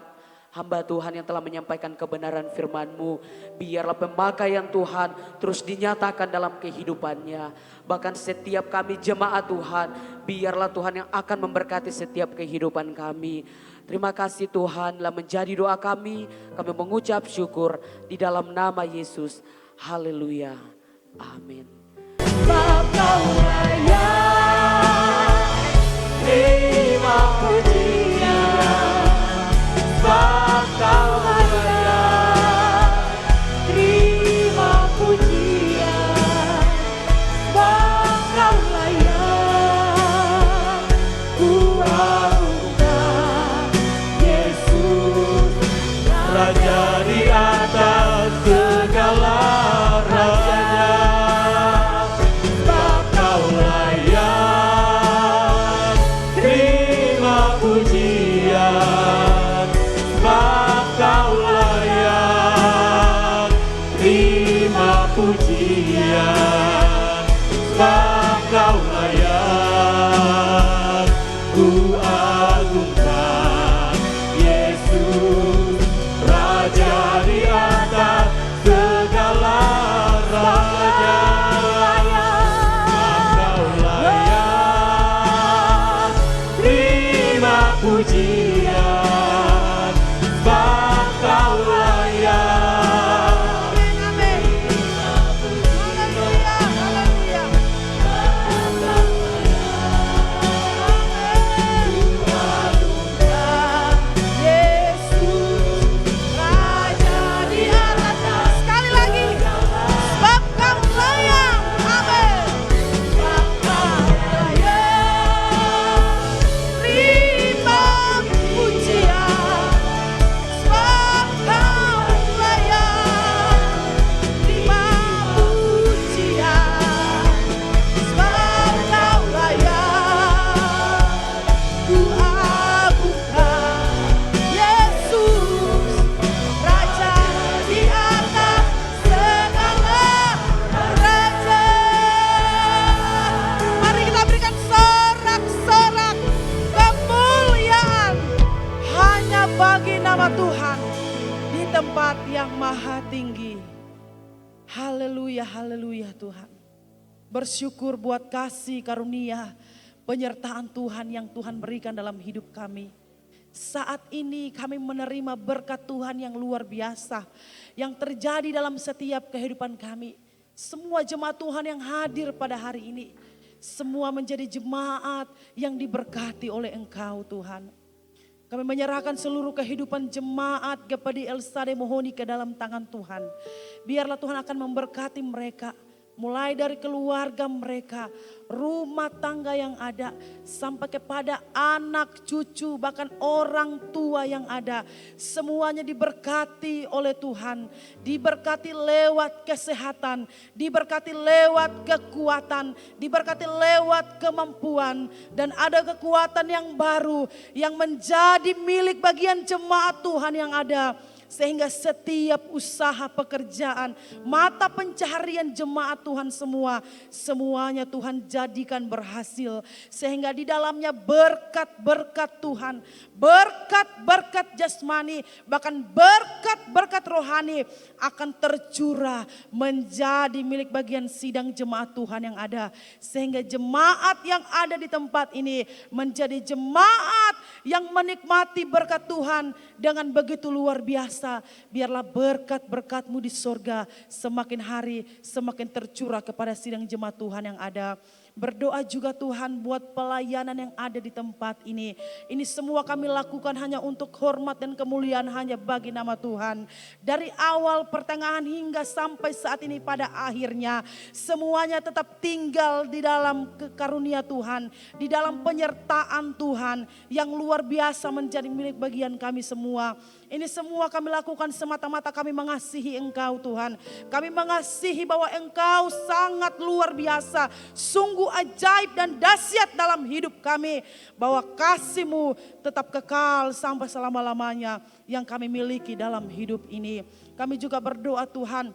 hamba Tuhan yang telah menyampaikan kebenaran firman-Mu. Biarlah pemakaian Tuhan terus dinyatakan dalam kehidupannya. Bahkan setiap kami jemaat Tuhan, biarlah Tuhan yang akan memberkati setiap kehidupan kami. Terima kasih Tuhan telah menjadi doa kami mengucap syukur di dalam nama Yesus. Haleluya. Amin. Kau layak terima pujian, sebab Kau layak terima pujian, sebab Kau layak ku agungkan Yesus, Raja di atas segala raja. Pujian, sebab Kau layak ku agungkan Yesus, Raja di atas segala raja. Sebab Kau layak terima pujian, sebab Kau layak. Tuhan di tempat yang maha tinggi. Haleluya, haleluya Tuhan. Bersyukur buat kasih karunia penyertaan Tuhan yang Tuhan berikan dalam hidup kami. Saat ini kami menerima berkat Tuhan yang luar biasa yang terjadi dalam setiap kehidupan kami. Semua jemaat Tuhan yang hadir pada hari ini, semua menjadi jemaat yang diberkati oleh Engkau Tuhan. Kami menyerahkan seluruh kehidupan jemaat Gapadi El Sadai Mohoni ke dalam tangan Tuhan. Biarlah Tuhan akan memberkati mereka, mulai dari keluarga mereka, rumah tangga yang ada, sampai kepada anak cucu, bahkan orang tua yang ada. Semuanya diberkati oleh Tuhan, diberkati lewat kesehatan, diberkati lewat kekuatan, diberkati lewat kemampuan. Dan ada kekuatan yang baru yang menjadi milik bagian jemaat Tuhan yang ada. Sehingga setiap usaha pekerjaan, mata pencaharian jemaat Tuhan semuanya Tuhan jadikan berhasil. Sehingga di dalamnya berkat-berkat Tuhan, berkat-berkat jasmani, bahkan berkat-berkat rohani akan tercurah menjadi milik bagian sidang jemaat Tuhan yang ada. Sehingga jemaat yang ada di tempat ini menjadi jemaat yang menikmati berkat Tuhan dengan begitu luar biasa. Biarlah berkat-berkat-Mu di sorga semakin hari semakin tercurah kepada sidang jemaat Tuhan yang ada. Berdoa juga Tuhan buat pelayanan yang ada di tempat ini. Ini semua kami lakukan hanya untuk hormat dan kemuliaan hanya bagi nama Tuhan. Dari awal, pertengahan hingga sampai saat ini pada akhirnya. Semuanya tetap tinggal di dalam karunia Tuhan. Di dalam penyertaan Tuhan yang luar biasa menjadi milik bagian kami semua. Ini semua kami lakukan semata-mata kami mengasihi Engkau Tuhan. Kami mengasihi bahwa Engkau sangat luar biasa. Sungguh ajaib dan dahsyat dalam hidup kami. Bahwa kasih-Mu tetap kekal sampai selama-lamanya yang kami miliki dalam hidup ini. Kami juga berdoa Tuhan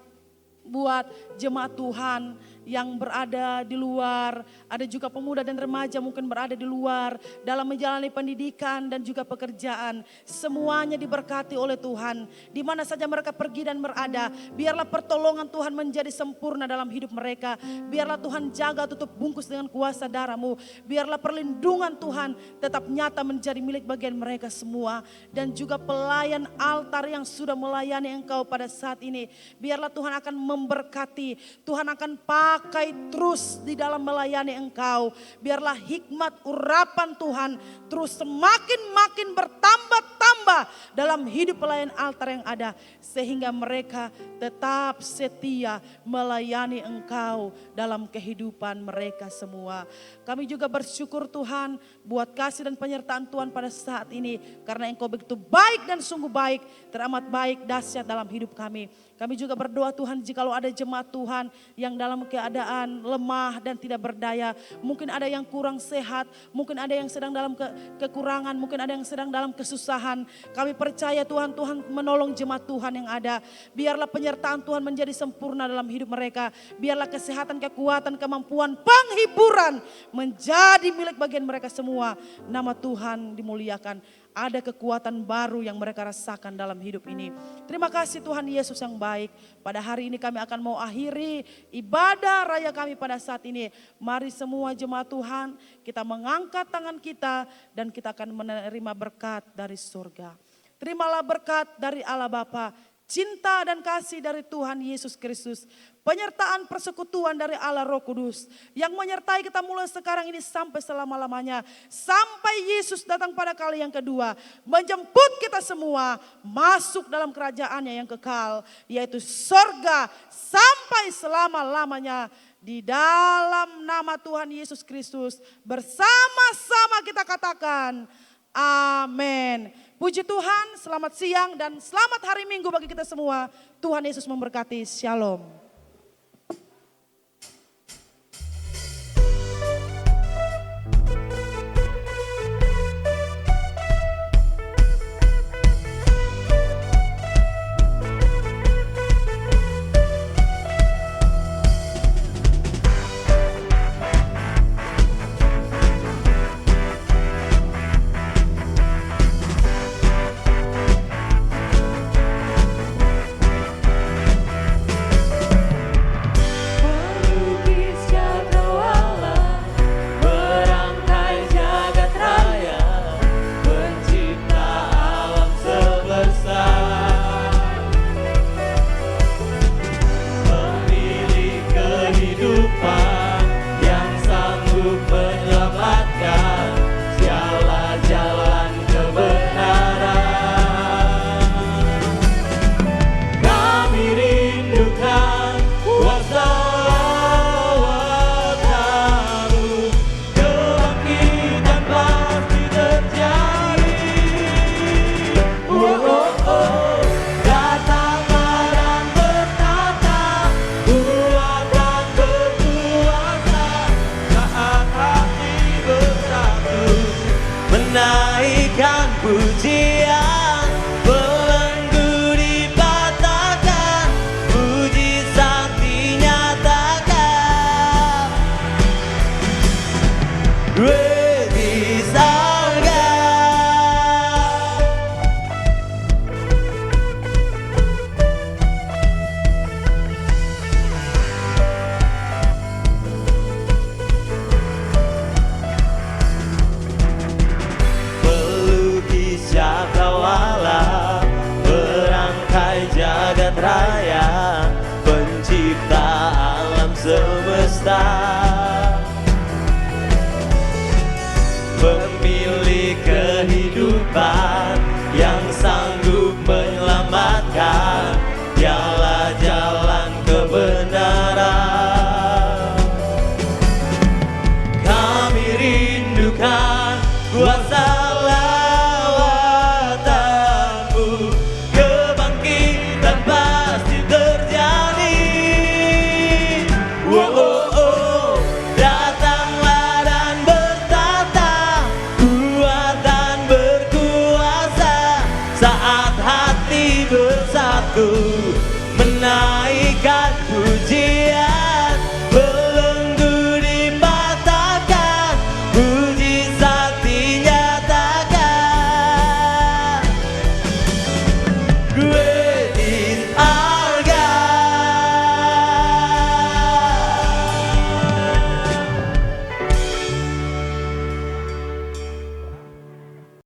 buat jemaat Tuhan yang berada di luar, ada juga pemuda dan remaja mungkin berada di luar dalam menjalani pendidikan dan juga pekerjaan. Semuanya diberkati oleh Tuhan. Di mana saja mereka pergi dan berada, biarlah pertolongan Tuhan menjadi sempurna dalam hidup mereka. Biarlah Tuhan jaga tutup bungkus dengan kuasa darah-Mu. Biarlah perlindungan Tuhan tetap nyata menjadi milik bagian mereka semua. Dan juga pelayan altar yang sudah melayani Engkau pada saat ini. Biarlah Tuhan akan memberkati, Tuhan akan pakai terus di dalam melayani Engkau. Biarlah hikmat urapan Tuhan terus semakin bertambah-tambah dalam hidup pelayan altar yang ada. Sehingga mereka tetap setia melayani Engkau dalam kehidupan mereka semua. Kami juga bersyukur Tuhan buat kasih dan penyertaan Tuhan pada saat ini. Karena Engkau begitu baik dan sungguh baik, teramat baik, dahsyat dalam hidup kami. Kami juga berdoa Tuhan jikalau ada jemaat Tuhan yang dalam keadaan lemah dan tidak berdaya. Mungkin ada yang kurang sehat, mungkin ada yang sedang dalam kekurangan, mungkin ada yang sedang dalam kesusahan. Kami percaya Tuhan menolong jemaat Tuhan yang ada. Biarlah penyertaan Tuhan menjadi sempurna dalam hidup mereka. Biarlah kesehatan, kekuatan, kemampuan, penghiburan menjadi milik bagian mereka semua. Nama Tuhan dimuliakan. Ada kekuatan baru yang mereka rasakan dalam hidup ini. Terima kasih Tuhan Yesus yang baik. Pada hari ini kami akan mau akhiri ibadah raya kami pada saat ini. Mari semua jemaat Tuhan kita mengangkat tangan kita dan kita akan menerima berkat dari surga. Terimalah berkat dari Allah Bapa, cinta dan kasih dari Tuhan Yesus Kristus, penyertaan persekutuan dari Allah Roh Kudus yang menyertai kita mulai sekarang ini sampai selama-lamanya. Sampai Yesus datang pada kali yang kedua, menjemput kita semua masuk dalam kerajaannya yang kekal, yaitu sorga sampai selama-lamanya. Di dalam nama Tuhan Yesus Kristus bersama-sama kita katakan amin. Puji Tuhan, selamat siang dan selamat hari Minggu bagi kita semua. Tuhan Yesus memberkati, shalom. Reign